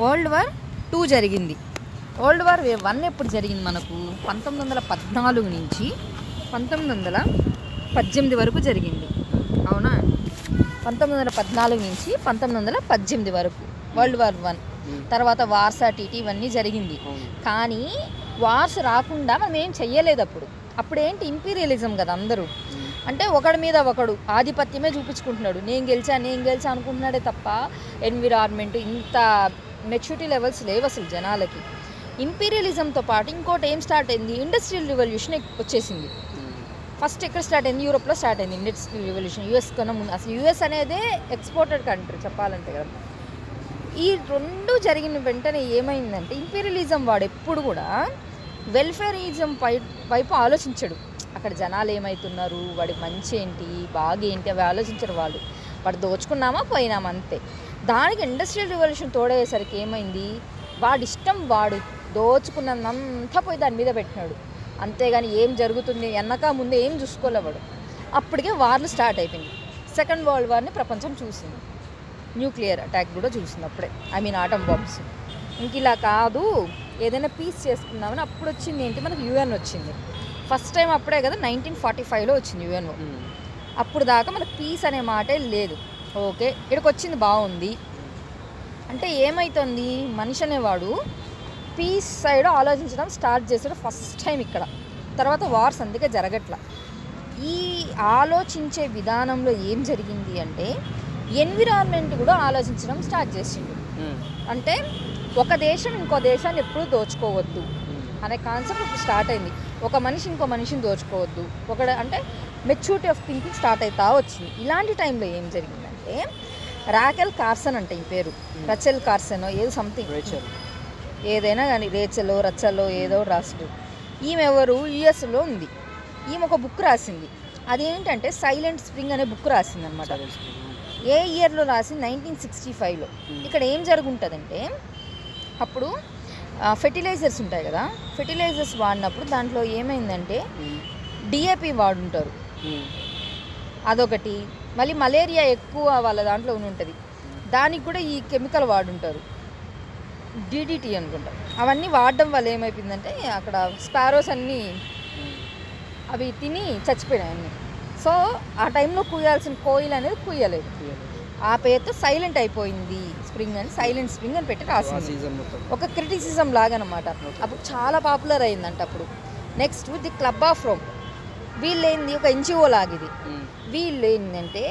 World war 2 జరిగింది. World war 1 ఎప్పుడు జరిగింది మనకు 1914 నుంచి 1918 వరకు జరిగింది. అవునా? 1914 నుంచి 1918 వరకు వరల్డ్ వార్ 1. తర్వాత వార్స్ టీటీ ఇవన్నీ జరిగింది. కానీ వార్స్ రాకుండా మనం ఏం చెయ్యలేదు. అప్పుడు ఏంటి ఇంపీరియలిజం కదా. అందరూ అంటే ఒకడి మీద ఒకడు ఆధిపత్యమే చూపించుకుంటున్నాడు. నేను గెలిచా అనుకుంటున్నాడే తప్ప ఎన్విరాన్మెంట్ ఇంత మెచ్యూరిటీ లెవెల్స్ లేవు అసలు జనాలకి. ఇంపీరియలిజంతో పాటు ఇంకోటి ఏం స్టార్ట్ అయింది, ఇండస్ట్రియల్ రివల్యూషన్ వచ్చేసింది. ఫస్ట్ ఎక్కడ స్టార్ట్ అయింది? యూరోప్లో స్టార్ట్ అయింది ఇండస్ట్రియల్ రివల్యూషన్. యూఎస్ కన్నా ముందు. అసలు యూఎస్ అనేదే ఎక్స్పోర్టెడ్ కంట్రీ చెప్పాలంటే కదా. ఈ రెండు జరిగిన వెంటనే ఏమైందంటే ఇంపీరియలిజం వాడు ఎప్పుడు కూడా వెల్ఫేరిజం వైపు ఆలోచించడు. అక్కడ జనాలు ఏమవుతున్నారు, వాడి మంచి ఏంటి బాగేంటి అవి ఆలోచించరు. వాడు దోచుకున్నామా పోయినామా అంతే. దానికి ఇండస్ట్రియల్ రివల్యూషన్ తోడయ్యేసరికి ఏమైంది, వాడిష్టం వాడు దోచుకున్నంతా పోయి దాని మీద పెట్టినాడు. అంతేగాని ఏం జరుగుతుంది వెనక ముందు ఏం చూసుకోలేవాడు. అప్పటికే వార్లు స్టార్ట్ అయిపోయింది. సెకండ్ వరల్డ్ వార్ని ప్రపంచం చూసింది. న్యూక్లియర్ అటాక్ కూడా చూసింది అప్పుడే, ఆటమ్ బాంబ్స్. ఇంక ఇలా కాదు ఏదైనా పీస్ చేసుకుందామని అప్పుడు వచ్చింది ఏంటి, మనకు యుఎన్ వచ్చింది. ఫస్ట్ టైం అప్పుడే కదా 1945లో వచ్చింది యుఎన్ఓ. అప్పుడు దాకా మనకు పీస్ అనే మాటే లేదు. ఓకే, ఇక్కడికి వచ్చింది బాగుంది. అంటే ఏమవుతుంది, మనిషి అనేవాడు పీస్ సైడ్ ఆలోచించడం స్టార్ట్ చేసాడు ఫస్ట్ టైం ఇక్కడ. తర్వాత వార్స్ అందుకే జరగట్లా. ఈ ఆలోచించే విధానంలో ఏం జరిగింది అంటే ఎన్విరాన్మెంట్ కూడా ఆలోచించడం స్టార్ట్ చేసిండు. అంటే ఒక దేశం ఇంకో దేశాన్ని ఎప్పుడూ దోచుకోవద్దు అనే కాన్సెప్ట్ ఇప్పుడు స్టార్ట్ అయింది. ఒక మనిషి ఇంకో మనిషిని దోచుకోవద్దు అంటే మెచ్యూరిటీ ఆఫ్ థింకింగ్ స్టార్ట్ అవుతా వచ్చింది. ఇలాంటి టైంలో ఏం జరిగిందంటే రాకెల్ కార్సన్ అంటే ఈ పేరు, రచెల్ కార్సన్ ఏదో సంథింగ్, ఏదైనా కానీ రేచలో రచ్చలో ఏదో రాసుడు. ఈమె ఎవరు, యుఎస్లో ఉంది. ఈమె ఒక బుక్ రాసింది. అదేంటంటే సైలెంట్ స్ప్రింగ్ అనే బుక్ రాసింది అనమాట. ఏ ఇయర్లో రాసింది? 1965లో. ఇక్కడ ఏం జరుగుంటుందంటే అప్పుడు ఫెర్టిలైజర్స్ ఉంటాయి కదా, ఫెర్టిలైజర్స్ వాడినప్పుడు దాంట్లో ఏమైందంటే డిఏపి వాడుంటారు, అదొకటి. మళ్ళీ మలేరియా ఎక్కువ వాళ్ళ దాంట్లో ఉంటుంది, దానికి కూడా ఈ కెమికల్ వాడుంటారు, డిడిటి అనుకుంటా. అవన్నీ వాడడం వల్ల ఏమైపోయిందంటే అక్కడ స్పారోస్ అన్నీ అవి తిని చచ్చిపోయినాయి అన్నీ. సో ఆ టైంలో కూయాల్సిన కోయిల్ అనేది కూయలేదు. ఆ పేరుతో సైలెంట్ అయిపోయింది స్ప్రింగ్ అని, సైలెంట్ స్ప్రింగ్ అని పెట్టి రాసింది. ఒక క్రిటిసిజం లాగా అనమాట. అప్పుడు చాలా పాపులర్ అయిందంట అప్పుడు. Next the club of Rome, వీళ్ళు ఏంది ఒక ఎన్జిఓ లాగిది. వీళ్ళు ఏంటంటే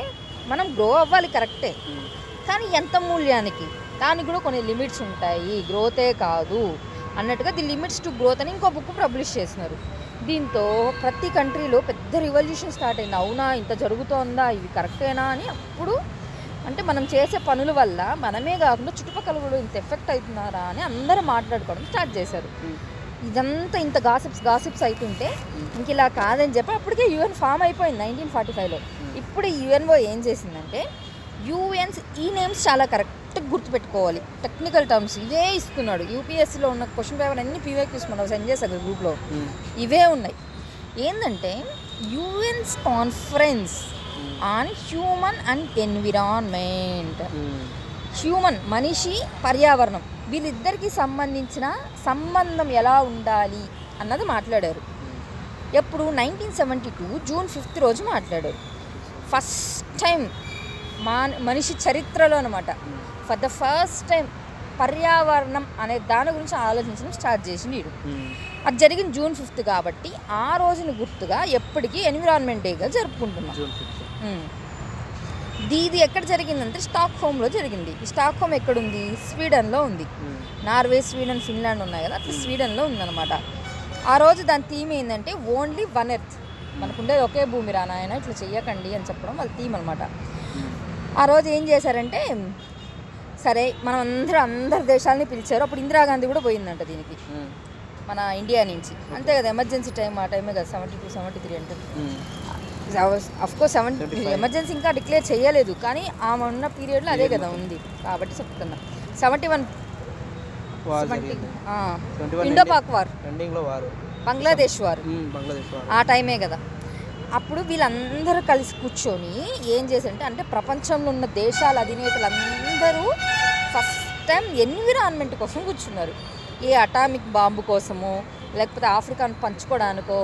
మనం గ్రో అవ్వాలి కరెక్టే, కానీ ఎంత మూల్యానికి, దానికి కూడా కొన్ని లిమిట్స్ ఉంటాయి, గ్రోతే కాదు అన్నట్టుగా ది లిమిట్స్ టు గ్రోత్ అని ఇంకో బుక్ పబ్లిష్ చేసినారు. దీంతో ప్రతి కంట్రీలో పెద్ద రివల్యూషన్ స్టార్ట్ అయింది. అవునా ఇంత జరుగుతోందా, ఇవి కరెక్టేనా అని. అప్పుడు అంటే మనం చేసే పనుల వల్ల మనమే కాకుండా చుట్టుపక్కల కూడా ఇంత ఎఫెక్ట్ అవుతున్నారా అని అందరూ మాట్లాడుకోవడం స్టార్ట్ చేశారు. ఇదంతా ఇంత గాసిప్స్ అవుతుంటే ఇంక ఇలా కాదని చెప్పి అప్పటికే యుఎన్ ఫామ్ అయిపోయింది 1945లో. ఇప్పుడు ఈ యుఎన్ఓ ఏం చేసిందంటే యుఎన్స్ ఈ నేమ్స్ చాలా కరెక్ట్గా గుర్తుపెట్టుకోవాలి, టెక్నికల్ టర్మ్స్ ఇవే ఇస్తున్నాడు. యూపీఎస్సీలో ఉన్న క్వశ్చన్ పేపర్ అన్ని పీవైక్యూస్ మనం సెండ్ చేశారు గ్రూప్లో, ఇవే ఉన్నాయి. ఏంటంటే UN's conference on human and environment, human మనిషి పర్యావరణం వీళ్ళిద్దరికీ సంబంధించిన సంబంధం ఎలా ఉండాలి అన్నది మాట్లాడారు. ఎప్పుడు 1972 జూన్ 5 రోజు మాట్లాడారు. ఫస్ట్ టైం మనిషి చరిత్రలో అనమాట, ఫర్ ద ఫస్ట్ టైం పర్యావరణం అనే దాని గురించి ఆలోచించడం స్టార్ట్ చేసింది వీడు. అది జరిగింది జూన్ 5 కాబట్టి ఆ రోజుని గుర్తుగా ఎప్పటికీ ఎన్విరాన్మెంట్ డేగా జరుపుకుంటున్నాం. ఇది ఎక్కడ జరిగిందంటే స్టాక్ హోమ్లో జరిగింది. ఈ స్టాక్ హోమ్ ఎక్కడుంది? స్వీడన్లో ఉంది. నార్వే, స్వీడన్, ఫిన్లాండ్ ఉన్నాయి కదా, అట్లా స్వీడన్లో ఉందన్నమాట. ఆ రోజు దాని థీమ్ ఏంటంటే ఓన్లీ వన్ ఎర్త్, మనకుండేది ఒకే భూమి రా నాయన, ఇట్లా చెయ్యకండి అని చెప్పడం వాళ్ళ థీమ్ అనమాట. ఆ రోజు ఏం చేశారంటే సరే మనం అందరి దేశాలని పిలిచారు. అప్పుడు ఇందిరాగాంధీ కూడా పోయిందంట దీనికి మన ఇండియా నుంచి. అంతే కదా, ఎమర్జెన్సీ టైం ఆ టైమే కదా 72, 73 అంటే. అఫ్కోర్స్ 70 ఎమర్జెన్సీ ఇంకా డిక్లేర్ చేయలేదు, కానీ ఆమె ఉన్న పీరియడ్లో అదే కదా ఉంది కాబట్టి చెప్తున్నా. 71 Indo Pak war, Bangladesh war ఆ టైమే కదా. అప్పుడు వీళ్ళందరూ కలిసి కూర్చొని ఏం చేశారంటే అంటే ప్రపంచంలో ఉన్న దేశాల అధినేతలందరూ ఫస్ట్ టైం ఎన్విరాన్మెంట్ కోసం కూర్చున్నారు. ఏ అటామిక్ బాంబు కోసమో, లేకపోతే ఆఫ్రికాను పంచుకోవడానికో,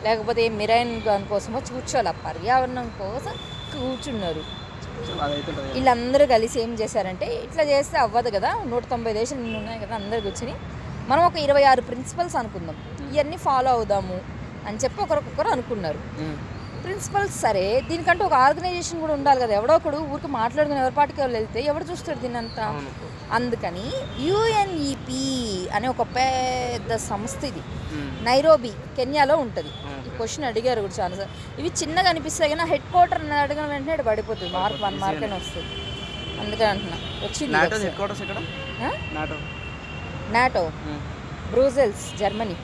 లేకపోతే ఏ మిరైన్ దానికోసమో కూర్చోవాలి. పర్యావరణం కోసం కూర్చున్నారు. వీళ్ళందరూ కలిసి ఏం చేశారంటే, ఇట్లా చేస్తే అవ్వదు కదా, 190 దేశాలు ఉన్నాయి కదా, అందరు కూర్చొని మనం ఒక 26 ప్రిన్సిపల్స్ అనుకుందాం, ఇవన్నీ ఫాలో అవుదాము అని చెప్పి ఒకరికొకరు అనుకున్నారు. ప్రిన్సిపల్స్ సరే, దీనికంటే ఒక ఆర్గనైజేషన్ కూడా ఉండాలి కదా. ఎవడో ఒకడు ఊరికి మాట్లాడుకుని ఎవరి పాటికి వాళ్ళు వెళ్తే ఎవడు చూస్తాడు దీన్నంతా. అందుకని యుఎన్ఈపి అనే ఒక పెద్ద సంస్థ, ఇది నైరోబి కెన్యాలో ఉంటుంది. ఈ క్వశ్చన్ అడిగారు కూడా చాలా. ఇవి చిన్నగా అనిపిస్తాయి కానీ హెడ్ క్వార్టర్ అడగడం వెంటనే పడిపోతుంది, మార్క్ 1 మార్క్ అని వస్తుంది. అందుకని అంటున్నా వచ్చింది. NATO Brussels Germany.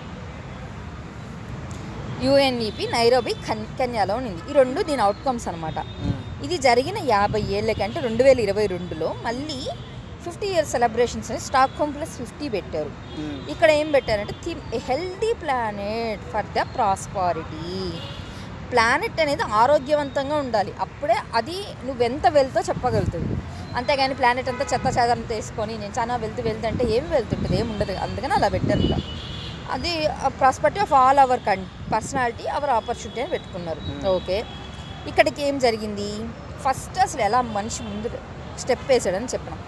UNEP Nairobi కెన్యాలో ఉంది. ఈ రెండు దీని అవుట్కమ్స్ అనమాట. ఇది జరిగిన 50 ఏళ్ళకి, అంటే 2022లో మళ్ళీ 50 year సెలబ్రేషన్స్ అని స్టాక్హోమ్ +50 పెట్టారు. ఇక్కడ ఏం పెట్టారంటే theme A healthy planet for the prosperity. Planet అనేది ఆరోగ్యవంతంగా ఉండాలి, అప్పుడే అది నువ్వెంత వెళ్తో చెప్పగలుగుతుంది. అంతేగాని ప్లానెట్ అంతా చెత్త చెదారం తీసుకొని నేను చాలా వెళ్తుంటే ఏం వెళ్తుంటుంది, ఏమి ఉండదు. అందుకని అలా పెట్టారు. అది prosperity of all our personality our opportunity అని పెట్టుకున్నారు. ఓకే, ఇక్కడికి ఏం జరిగింది, ఫస్ట్ అసలు ఎలా మనిషి ముందు స్టెప్ వేసాడని చెప్పినాం.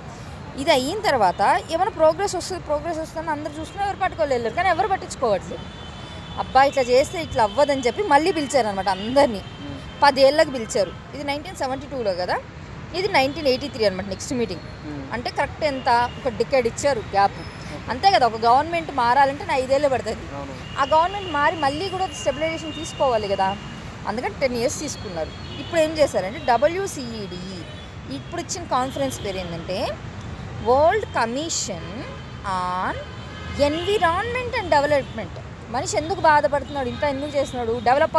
ఇది అయిన తర్వాత ఏమైనా ప్రోగ్రెస్ వస్తుందని అందరు చూసుకుని ఎవరు పట్టుకోవాలి వెళ్ళారు, కానీ ఎవరు పట్టించుకోవట్లేదు. అబ్బా ఇట్లా చేస్తే ఇట్లా అవ్వదని చెప్పి మళ్ళీ పిలిచారు అనమాట అందరినీ. 10 ఏళ్ళకి పిలిచారు. ఇది 1972లో కదా, ఇది 1983 అనమాట నెక్స్ట్ మీటింగ్. అంటే కరెక్ట్ ఎంత, ఒక డికేడ్ ఇచ్చారు గ్యాప్. అంతే కదా, ఒక గవర్నమెంట్ మారాలంటే 5 ఏళ్ళు పడుతుంది. ఆ గవర్నమెంట్ మారి మళ్ళీ కూడా స్టెబిలైజేషన్ తీసుకోవాలి కదా, అందుకని 10 years తీసుకున్నారు. ఇప్పుడు ఏం చేశారంటే WCED ఇప్పుడు ఇచ్చిన కాన్ఫరెన్స్ పేరు ఏంటంటే world commission on environment and development. మనిషి ఎందుకు బాధపడుతున్నాడు, ఇంత ఎందుకు చేస్తున్నాడు, డెవలప్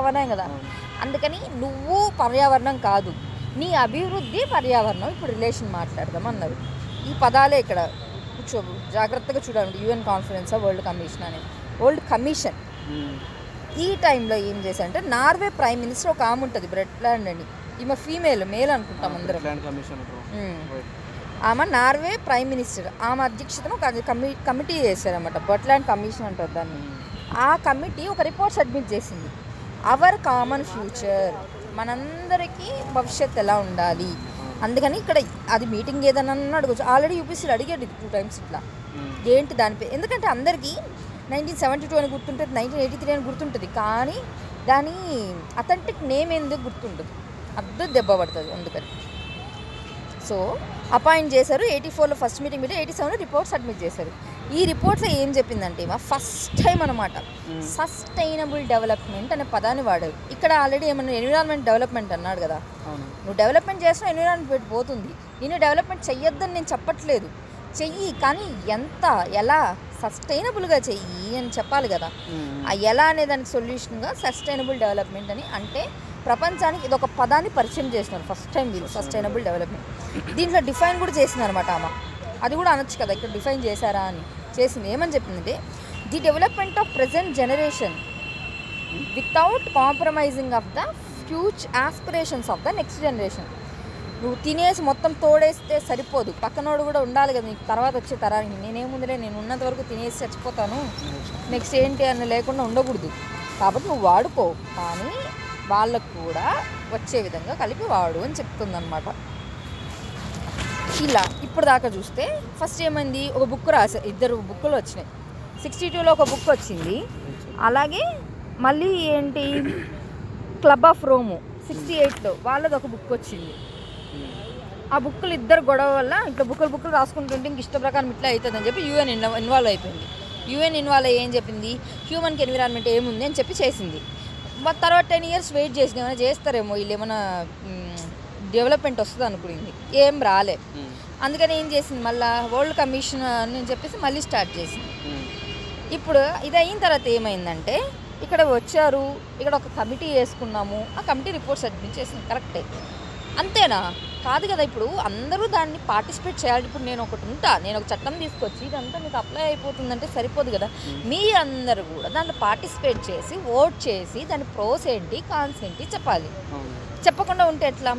అవ్వనే కదా. అందుకని నువ్వు పర్యావరణం కాదు, నీ అభివృద్ధి పర్యావరణం, ఇప్పుడు రిలేషన్ మాట్లాడదాం అన్నారు. ఈ పదాలే ఇక్కడ జాగ్రత్తగా చూడండి. యుఎన్ కాన్ఫరెన్స్ వరల్డ్ కమిషన్ అనేది వరల్డ్ కమిషన్. ఈ టైంలో ఏం చేశారంటే నార్వే ప్రైమ్ మినిస్టర్ ఒక ఆమె ఉంటుంది, బ్రెట్లాండ్ అని. ఈమె ఫీమేల్, మేల్ అనుకుంటాం అందరం. ఆమె నార్వే ప్రైమ్ మినిస్టర్, ఆమె అధ్యక్షతను ఒక కమిటీ చేశారన్నమాట. బ్రెట్లాండ్ కమిషన్ అంటారు దాన్ని. ఆ కమిటీ ఒక రిపోర్ట్ సబ్మిట్ చేసింది, అవర్ కామన్ ఫ్యూచర్, మనందరికీ భవిష్యత్తు ఎలా ఉండాలి. అందుకని ఇక్కడ అది మీటింగ్ ఏదన్నా అడగచ్చు. ఆల్రెడీ యూపీసీలో అడిగాడు 2 times ఇట్లా ఏంటి దానిపై. ఎందుకంటే అందరికీ 1972 అని గుర్తుంటుంది, 1983 అని గుర్తుంటుంది, కానీ దాని అథెంటిక్ నేమ్ ఎందుకు గుర్తుంటుంది, అద్దె దెబ్బ పడుతుంది. అందుకని సో అపాయింట్ చేశారు. 84లో ఫస్ట్ మీటింగ్ పెట్టి 87లో రిపోర్ట్ సబ్మిట్ చేశారు. ఈ రిపోర్ట్లో ఏం చెప్పిందంటే ఫస్ట్ టైం అనమాట సస్టైనబుల్ డెవలప్మెంట్ అనే పదాన్ని వాడారు. ఇక్కడ ఆల్రెడీ ఏమన్నా ఎన్విరాన్మెంట్ డెవలప్మెంట్ అన్నాడు కదా, నువ్వు డెవలప్మెంట్ చేసినా ఎన్విరాన్మెంట్ పోతుంది. నేను డెవలప్మెంట్ చెయ్యొద్దని నేను చెప్పట్లేదు, చెయ్యి, కానీ ఎంత, ఎలా సస్టైనబుల్గా చెయ్యి అని చెప్పాలి కదా. ఆ ఎలా అనే దానికి సొల్యూషన్గా సస్టైనబుల్ డెవలప్మెంట్ అని, అంటే ప్రపంచానికి ఇది ఒక పదాన్ని పరిచయం చేసినారు ఫస్ట్ టైం వీళ్ళు, సస్టైనబుల్ డెవలప్మెంట్. దీంట్లో డిఫైన్ కూడా చేసింది అనమాట ఆమె. అది కూడా అనొచ్చు కదా, ఇక్కడ డిఫైన్ చేశారా అని. చేసింది. ఏమని చెప్పిందంటే the development of present generation without compromising of the future aspirations of the next generation. నువ్వు తినేసి మొత్తం తోడేస్తే సరిపోదు, పక్కనోడు కూడా ఉండాలి కదా నీకు తర్వాత వచ్చే తరానికి. నేనేముందిలే, నేను ఉన్నంత వరకు తినేసి చచ్చిపోతాను, నెక్స్ట్ ఏంటి అని లేకుండా ఉండకూడదు. కాబట్టి నువ్వు వాడుకో, కానీ వాళ్ళకు కూడా వచ్చే విధంగా కలిపి వాడు అని చెప్తుందన్నమాట. ఇలా ఇప్పుడు దాకా చూస్తే ఫస్ట్ ఏమైంది, ఒక బుక్ రాశారు, 2 బుక్కులు వచ్చినాయి. 62లో ఒక బుక్ వచ్చింది, అలాగే మళ్ళీ ఏంటి క్లబ్ ఆఫ్ రోము 68లో వాళ్ళది ఒక బుక్ వచ్చింది. ఆ బుక్కులు ఇద్దరు గొడవ వల్ల ఇట్లా బుక్కులు రాసుకుంటుంటే ఇంక ఇష్ట ప్రకారం ఇట్లా అవుతుందని చెప్పి యూఎన్ ఇన్వాల్వ్ అయిపోయింది. యూఎన్ ఇన్వాల్వ్ అయ్యి ఏం చెప్పింది, హ్యూమన్కి ఎన్విరాన్మెంట్ ఏముంది అని చెప్పి చేసింది. తర్వాత 10 years వెయిట్ చేసింది, ఏమైనా చేస్తారేమో వీళ్ళు, ఏమైనా డెవలప్మెంట్ వస్తుంది అనుకునింది, ఏం రాలే. అందుకని ఏం చేసింది, మళ్ళీ వరల్డ్ కమిషన్ అని చెప్పేసి మళ్ళీ స్టార్ట్ చేసింది. ఇప్పుడు ఇది అయిన తర్వాత ఏమైందంటే ఇక్కడ వచ్చారు, ఇక్కడ ఒక కమిటీ వేసుకున్నాము, ఆ కమిటీ రిపోర్ట్ సబ్మిట్ చేసింది. కరెక్టే, అంతేనా? కాదు కదా. ఇప్పుడు అందరూ దాన్ని పార్టిసిపేట్ చేయాలి. ఇప్పుడు నేను ఒక చట్టం తీసుకొచ్చి ఇదంతా మీకు అప్లై అయిపోతుందంటే సరిపోదు కదా. మీరందరూ కూడా దాంట్లో పార్టిసిపేట్ చేసి ఓట్ చేసి దాని ప్రోస్ ఏంటి కాన్స్ ఏంటి చెప్పాలి. చెప్పకుండా ఉంటే ఎట్లా?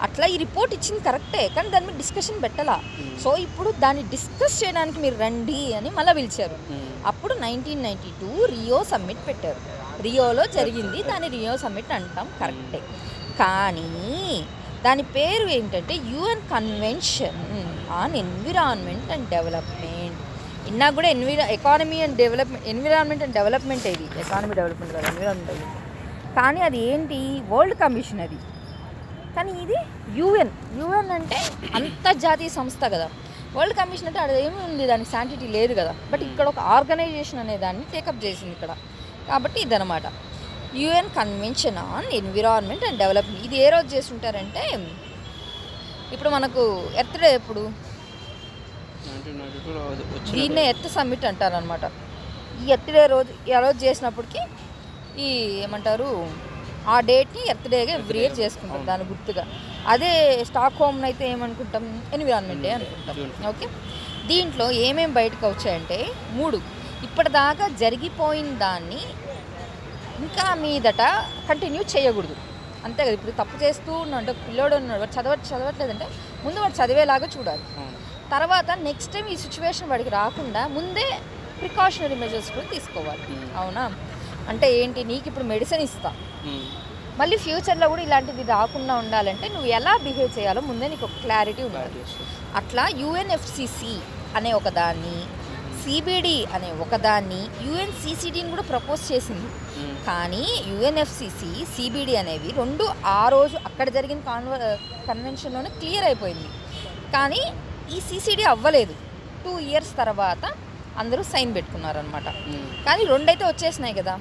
అట్లా ఈ రిపోర్ట్ ఇచ్చింది కరెక్టే, కానీ దాని మీద డిస్కషన్ పెట్టాలా. సో ఇప్పుడు దాన్ని డిస్కస్ చేయడానికి మీరు రండి అని మళ్ళీ పిలిచారు. అప్పుడు 1992 రియో సమ్మిట్ పెట్టారు. రియోలో జరిగింది, దాన్ని రియో సమ్మిట్ అంటాం, కరెక్టే. కానీ దాని పేరు ఏంటంటే UN convention on environment and development. ఇన్నా కూడా economy and development, environment and development, ఇది ఎకానమీ డెవలప్మెంట్ కదా, ఎన్విరాన్మెంట్ డెవలప్మెంట్. కానీ అది ఏంటి, వరల్డ్ కమిషన్ అది. కానీ ఇది యుఎన్ అంటే అంతర్జాతీయ సంస్థ కదా. వరల్డ్ కమిషన్ అంటే అది ఏమి ఉంది, దానికి శాంటిటీ లేదు కదా. బట్ ఇక్కడ ఒక ఆర్గనైజేషన్ అనే దాన్ని టేకప్ చేసింది ఇక్కడ. కాబట్టి ఇదనమాట UN convention on environment and development. ఇది ఏ రోజు చేస్తుంటారంటే, ఇప్పుడు మనకు ఎర్త్ డే ఎప్పుడు, దీన్నే ఎర్త్ సమ్మిట్ అంటారనమాట. ఈ ఎర్త్ డే రోజు ఆ రోజు చేసినప్పటికీ ఈ ఏమంటారు, ఆ డేట్ని ఎర్త్ డేగా ఎవ్రీ ఇయర్ చేసుకుంటాం దాని గుర్తుగా. అదే స్టాక్ హోమ్ అయితే ఏమనుకుంటాం, ఎన్విరాన్మెంట్ డే అనుకుంటాం. ఓకే, దీంట్లో ఏమేమి బయటకు వచ్చాయంటే 3. ఇప్పటిదాకా జరిగిపోయిన దాన్ని ఇంకా మీదట కంటిన్యూ చేయకూడదు, అంతే కదా. ఇప్పుడు తప్పు చేస్తూ అంటే పిల్లోడు ఉన్నాడు, వాడు చదవట్లేదంటే ముందు వాడు చదివేలాగా చూడాలి. తర్వాత నెక్స్ట్ టైం ఈ సిచ్యువేషన్ వాడికి రాకుండా ముందే ప్రికాషనరీ మెజర్స్ కూడా తీసుకోవాలి. అవునా, అంటే ఏంటి, నీకు ఇప్పుడు మెడిసిన్ ఇస్తా, మళ్ళీ ఫ్యూచర్లో కూడా ఇలాంటిది రాకుండా ఉండాలంటే నువ్వు ఎలా బిహేవ్ చేయాలో ముందే నీకు ఒక క్లారిటీ ఉండాలి. అట్లా యుఎన్ఎఫ్సిసి అనే ఒకదాన్ని, సిబిడి అనే ఒకదాన్ని, యుఎన్సిసిడిని కూడా ప్రపోజ్ చేసింది. కానీ యుఎన్ఎఫ్సిసి, సిబిడి అనేవి 2 ఆ రోజు అక్కడ జరిగిన కన్వెన్షన్లోనే క్లియర్ అయిపోయింది. కానీ ఈ సిసిడి అవ్వలేదు. 2 years తర్వాత అందరూ సైన్ పెట్టుకున్నారనమాట. కానీ 2 అయితే వచ్చేసినాయి కదా.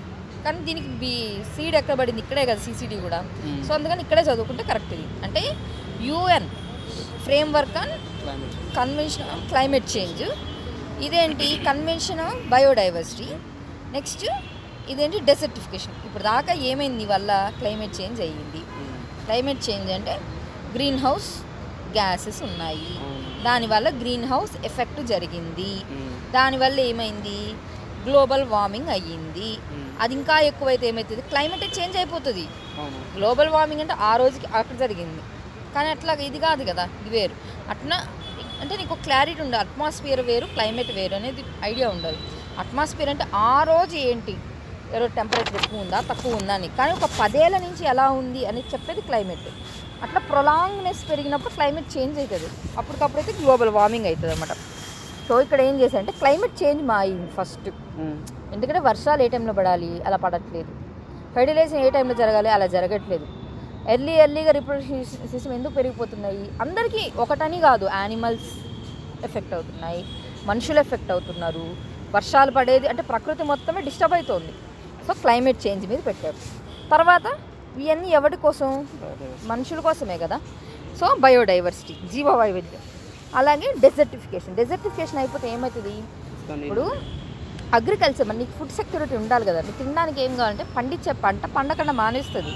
కానీ దీనికి సీడ్ ఎక్కడ పడింది, ఇక్కడే కదా సిసిడి కూడా. సో అందుకని ఇక్కడే చదువుకుంటే కరెక్ట్. ఇది అంటే UN framework on convention on climate change. ఇదేంటి, కన్వెన్షన్ ఆన్ బయోడైవర్సిటీ. నెక్స్ట్ ఇదేంటి, డెసర్టిఫికేషన్. ఇప్పుడు దాకా ఏమైంది వల్ల క్లైమేట్ చేంజ్ అయ్యింది. క్లైమేట్ చేంజ్ అంటే గ్రీన్ హౌస్ గ్యాసెస్ ఉన్నాయి, దానివల్ల గ్రీన్ హౌస్ ఎఫెక్ట్ జరిగింది. దానివల్ల ఏమైంది, గ్లోబల్ వార్మింగ్ అయ్యింది. అది ఇంకా ఎక్కువైతే ఏమవుతుంది, క్లైమేట్ చేంజ్ అయిపోతుంది. గ్లోబల్ వార్మింగ్ అంటే ఆ రోజుకి అక్కడ జరిగింది, కానీ అట్లా ఇది కాదు కదా, ఇది వేరు. అట్లా అంటే నీకు క్లారిటీ ఉండాలి, అట్మాస్ఫియర్ వేరు క్లైమేట్ వేరు అనేది ఐడియా ఉండాలి. అట్మాస్ఫియర్ అంటే ఆ రోజు ఏంటి, టెంపరేచర్ ఎక్కువ ఉందా తక్కువ ఉందా అని, కానీ ఒక 10 ఏళ్ల నుంచి ఎలా ఉంది అని చెప్పేది క్లైమేట్. అట్లా ప్రొలాంగ్నెస్ పెరిగినప్పుడు క్లైమేట్ చేంజ్ అవుతుంది, అప్పటికప్పుడైతే గ్లోబల్ వార్మింగ్ అవుతుంది అనమాట. సో ఇక్కడ ఏం చేశారంటే క్లైమేట్ చేంజ్ అయింది ఫస్ట్. ఎందుకంటే వర్షాలు ఏ టైంలో పడాలి అలా పడట్లేదు, ఫెర్టిలైజేషన్ ఏ టైంలో జరగాలి అలా జరగట్లేదు. ఎర్లీగా రిప్రొడక్షన్ సిస్టమ్ ఎందుకు పెరిగిపోతున్నాయి, అందరికీ ఒకటని కాదు, యానిమల్స్ ఎఫెక్ట్ అవుతున్నాయి, మనుషులు ఎఫెక్ట్ అవుతున్నారు, వర్షాలు పడేది అంటే ప్రకృతి మొత్తమే డిస్టర్బ్ అవుతుంది. సో క్లైమేట్ చేంజ్ మీద పెట్టారు. తర్వాత ఇవన్నీ ఎవరి కోసం, మనుషుల కోసమే కదా. సో బయోడైవర్సిటీ, జీవ వైవిధ్యం. అలాగే డెజర్టిఫికేషన్ అయిపోతే ఏమవుతుంది, ఇప్పుడు అగ్రికల్చర్ మనకి ఫుడ్ సెక్యూరిటీ ఉండాలి కదా. తినడానికి ఏం కావాలంటే పండించే పంట పండకుండా మానేస్తుంది.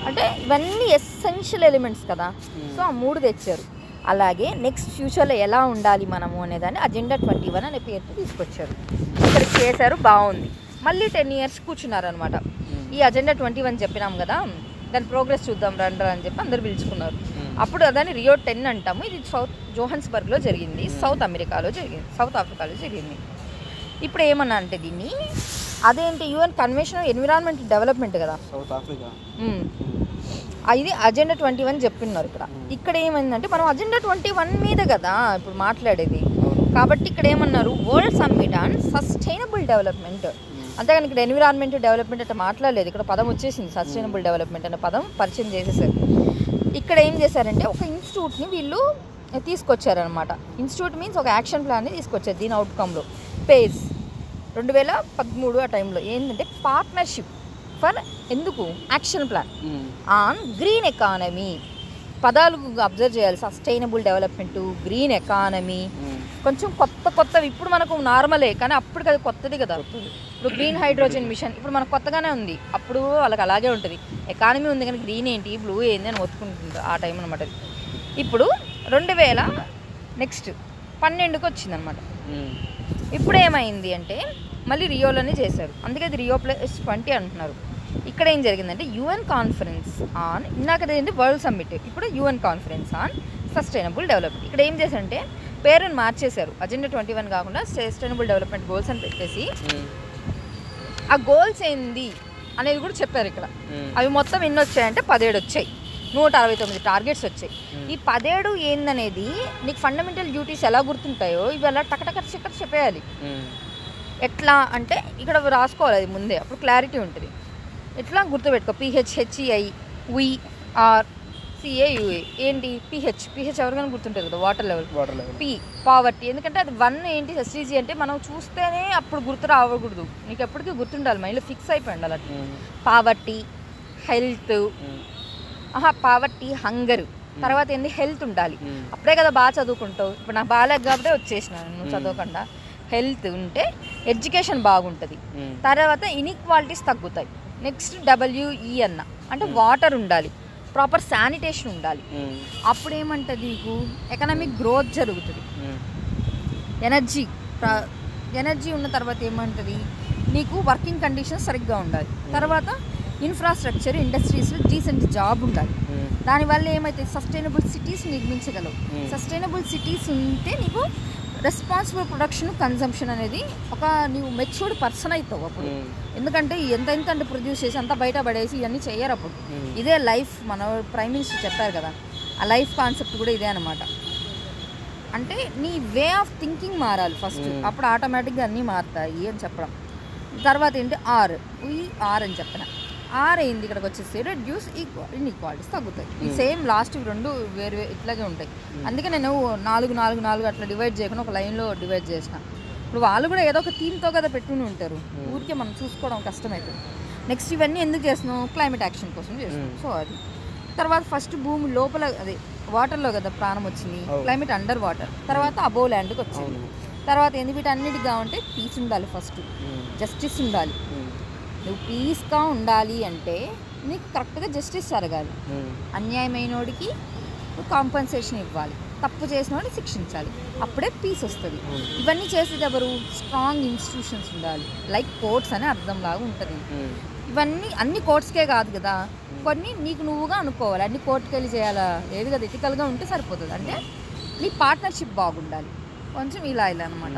అంటే ఇవన్నీ ఎసెన్షియల్ ఎలిమెంట్స్ కదా. సో ఆ 3 తెచ్చారు. అలాగే నెక్స్ట్ ఫ్యూచర్లో ఎలా ఉండాలి మనము అనేదాన్ని అజెండా 21 అనే పేరుతో తీసుకొచ్చారు. ఇక్కడ చేశారు, బాగుంది. మళ్ళీ 10 years కూర్చున్నారనమాట. ఈ అజెండా 21 చెప్పినాం కదా, దాని ప్రోగ్రెస్ చూద్దాం రండ్రా అని చెప్పి అందరు పిలుచుకున్నారు. అప్పుడు దాన్ని రియో 10 అంటాము. ఇది జోహాన్స్బర్గ్లో జరిగింది, సౌత్ ఆఫ్రికాలో జరిగింది. ఇప్పుడు ఏమన్నా అంటే దీన్ని అదేంటి, యుఎన్ కన్వెన్షన్ ఎన్విరాన్మెంట్ డెవలప్మెంట్ కదా, సౌత్ ఆఫ్రికా. ఇది అజెండా 21 చెప్తున్నారు. ఇక్కడ ఏమైందంటే మనం అజెండా 21 మీద కదా ఇప్పుడు మాట్లాడేది. కాబట్టి ఇక్కడ ఏమన్నారు, world summit on sustainable development. అంతేగాని ఇక్కడ ఎన్విరాన్మెంట్ డెవలప్మెంట్ అంటే మాట్లాడలేదు. ఇక్కడ పదం వచ్చేసింది, సస్టైనబుల్ డెవలప్మెంట్ అనే పదం పరిచయం చేసేసారు. ఇక్కడ ఏం చేశారంటే ఒక ఇన్స్టిట్యూట్ని వీళ్ళు తీసుకొచ్చారనమాట. ఇన్స్టిట్యూట్ మీన్స్ ఒక యాక్షన్ ప్లాన్ని తీసుకొచ్చారు. దీని అవుట్కమ్లో పేజ్ 2013 ఆ టైంలో ఏంటంటే పార్ట్నర్షిప్ ఫర్ ఎందుకు action plan on green economy. పదాలు అబ్జర్వ్ చేయాలి, సస్టైనబుల్ డెవలప్మెంట్, గ్రీన్ ఎకానమీ. కొంచెం కొత్తవి ఇప్పుడు మనకు నార్మలే, కానీ అప్పుడు అది కొత్తది కదా. ఇప్పుడు గ్రీన్ హైడ్రోజన్ మిషన్ ఇప్పుడు మనకు కొత్తగానే ఉంది, అప్పుడు వాళ్ళకి అలాగే ఉంటుంది. ఎకానమీ ఉంది కానీ గ్రీన్ ఏంటి బ్లూ ఏంటి అని ఒత్తుకుంటుంది ఆ టైం అనమాట. ఇప్పుడు 2012కి వచ్చిందనమాట. ఇప్పుడు ఏమైంది అంటే మళ్ళీ రియోలోనే చేశారు, అందుకే అది రియో+20 అంటున్నారు. ఇక్కడ ఏం జరిగిందంటే యుఎన్ కాన్ఫరెన్స్ ఆన్, ఇందాకదేంటి వరల్డ్ సమ్మిట్, ఇప్పుడు UN conference on sustainable development. ఇక్కడ ఏం చేశారంటే పేరుని మార్చేశారు, అజెండా 21 కాకుండా సస్టైనబుల్ డెవలప్మెంట్ గోల్స్ అని పెట్టేసి ఆ గోల్స్ ఏంది అనేది కూడా చెప్పారు ఇక్కడ. అవి మొత్తం ఎన్ని వచ్చాయంటే 17 వచ్చాయి, 169 టార్గెట్స్ వచ్చాయి. ఈ 17 ఏందనేది నీకు ఫండమెంటల్ డ్యూటీస్ ఎలా గుర్తుంటాయో ఇవి అలా టకటక చెప్పేయాలి. ఎట్లా అంటే ఇక్కడ రాసుకోవాలి అది ముందే, అప్పుడు క్లారిటీ ఉంటుంది. ఎట్లా గుర్తుపెట్టుకో, PHHEI UR CAUA ఏంటి పిహెచ్ ఎవరికైనా గుర్తుంటుంది కదా, వాటర్ లెవెల్. పి పావర్టీ, ఎందుకంటే అది 1 ఏంటి SDG అంటే మనం చూస్తేనే అప్పుడు గుర్తు రావకూడదు, నీకు ఎప్పటికీ గుర్తుండాలి, మైండ్లో ఫిక్స్ అయిపోయింది అలా. పావర్టీ, హెల్త్, పావర్టీ, హంగర్, తర్వాత ఏంది హెల్త్ ఉండాలి, అప్పుడే కదా బాగా చదువుకుంటావు. ఇప్పుడు నాకు బాగాలేక కాబట్టి వచ్చేసినాను, నువ్వు చదవకుండా. హెల్త్ ఉంటే ఎడ్యుకేషన్ బాగుంటుంది, తర్వాత ఇన్ఈక్వాలిటీస్ తగ్గుతాయి. నెక్స్ట్ WE అంటే వాటర్ ఉండాలి, ప్రాపర్ శానిటేషన్ ఉండాలి, అప్పుడు ఏమంటుంది నీకు ఎకనామిక్ గ్రోత్ జరుగుతుంది. ఎనర్జీ ఉన్న తర్వాత ఏమంటుంది నీకు వర్కింగ్ కండిషన్స్ సరిగ్గా ఉండాలి, తర్వాత ఇన్ఫ్రాస్ట్రక్చర్, ఇండస్ట్రీస్లో డీసెంట్ జాబ్ ఉండాలి. దానివల్ల ఏమైతే సస్టైనబుల్ సిటీస్ నిర్మించగలవు. సస్టైనబుల్ సిటీస్ ఉంటే నీకు రెస్పాన్సిబుల్ ప్రొడక్షన్, కన్జంప్షన్ అనేది ఒక నీవు మెచ్యూర్డ్ పర్సన్ అవుతావు అప్పుడు. ఎందుకంటే ఎంత అంటే ప్రొడ్యూస్ చేసి అంతా బయట పడేసి ఇవన్నీ చేయరు అప్పుడు. ఇదే లైఫ్, మన ప్రైమ్ మినిస్టర్ చెప్పారు కదా, ఆ లైఫ్ కాన్సెప్ట్ కూడా ఇదే అనమాట. అంటే నీ వే ఆఫ్ థింకింగ్ మారాలి ఫస్ట్, అప్పుడు ఆటోమేటిక్గా అన్నీ మారుతాయి అని చెప్పడం. తర్వాత ఏంటి ఆర్ అని చెప్పిన. ఆర్ అయింది ఇక్కడికి వచ్చేసి రెడ్యూస్ ఇన్ఈక్వాలిటీస్ తగ్గుతాయి. ఈ సేమ్ లాస్ట్ 2 వేరే ఇట్లాగే ఉంటాయి. అందుకే నేను 4 అట్లా డివైడ్ చేయకుండా ఒక లైన్లో డివైడ్ చేసిన. ఇప్పుడు వాళ్ళు కూడా ఏదో ఒక థీమ్తో కదా పెట్టుకుని ఉంటారు, ఊరికే మనం చూసుకోవడం కష్టమవుతుంది. నెక్స్ట్ ఇవన్నీ ఎందుకు చేస్తున్నాం, క్లైమేట్ యాక్షన్ కోసం చేస్తున్నాం. సో అది తర్వాత ఫస్ట్ భూమి లోపల అదే వాటర్లో కదా ప్రాణం వచ్చింది, క్లైమేట్ అండర్ వాటర్, తర్వాత అబోవ్ ల్యాండ్కి వచ్చింది. తర్వాత ఏంది వీటన్నిటికి కావాలంటే పీస్ ఉండాలి, ఫస్ట్ జస్టిస్ ఉండాలి. నువ్వు పీస్గా ఉండాలి అంటే నీకు కరెక్ట్గా జస్టిస్ జరగాలి, అన్యాయమైనోడికి నువ్వు కాంపన్సేషన్ ఇవ్వాలి, తప్పు చేసిన వాడిని శిక్షించాలి, అప్పుడే పీస్ వస్తుంది. ఇవన్నీ చేసేది ఎవరు, స్ట్రాంగ్ ఇన్స్టిట్యూషన్స్ ఉండాలి, లైక్ కోర్ట్స్ అనే అర్థంలాగా ఉంటుంది. ఇవన్నీ అన్ని కోర్ట్స్కే కాదు కదా, కొన్ని నీకు నువ్వుగా అనుకోవాలి, అన్ని కోర్టుకి వెళ్ళి చేయాలా లేదు కదా, ఎథికల్గా ఉంటే సరిపోతుంది. అంటే నీ పార్ట్నర్షిప్ బాగుండాలి, కొంచెం ఇలా అనమాట.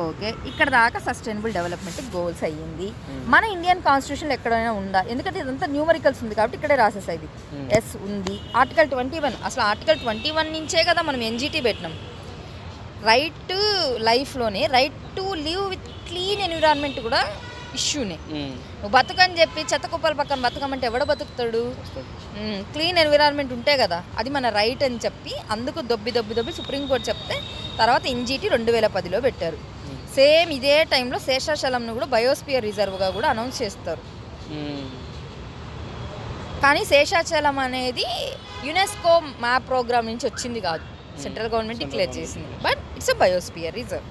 ఓకే, ఇక్కడ దాకా సస్టైనబుల్ డెవలప్మెంట్ గోల్స్ అయ్యింది. మన ఇండియన్ కాన్స్టిట్యూషన్లో ఎక్కడైనా ఉందా, ఎందుకంటే ఇదంతా న్యూమరికల్స్ ఉంది కాబట్టి ఇక్కడే రాసేసేది. ఎస్ ఉంది. ఆర్టికల్ 21, అసలు ఆర్టికల్ 21 నుంచే కదా మనం NGT పెట్టినాం. రైట్ టు లైఫ్లోనే right to live with clean environment కూడా ఇష్యూనే. నువ్వు బతుకని చెప్పి చెత్త కుప్పల పక్కన బతుకమంటే ఎవడ బతుకుతాడు, క్లీన్ ఎన్విరాన్మెంట్ ఉంటే కదా, అది మన రైట్ అని చెప్పి అందుకు దొబ్బి సుప్రీంకోర్టు చెప్తే తర్వాత NGT 2010లో పెట్టారు. సేమ్ ఇదే టైంలో శేషాచలంను కూడా బయోస్పియర్ రిజర్వ్గా కూడా అనౌన్స్ చేస్తారు. కానీ శేషాచలం అనేది యునెస్కో మ్యాప్ ప్రోగ్రామ్ నుంచి వచ్చింది కాదు, సెంట్రల్ గవర్నమెంట్ డిక్లేర్ చేసింది, but it's a biosphere reserve.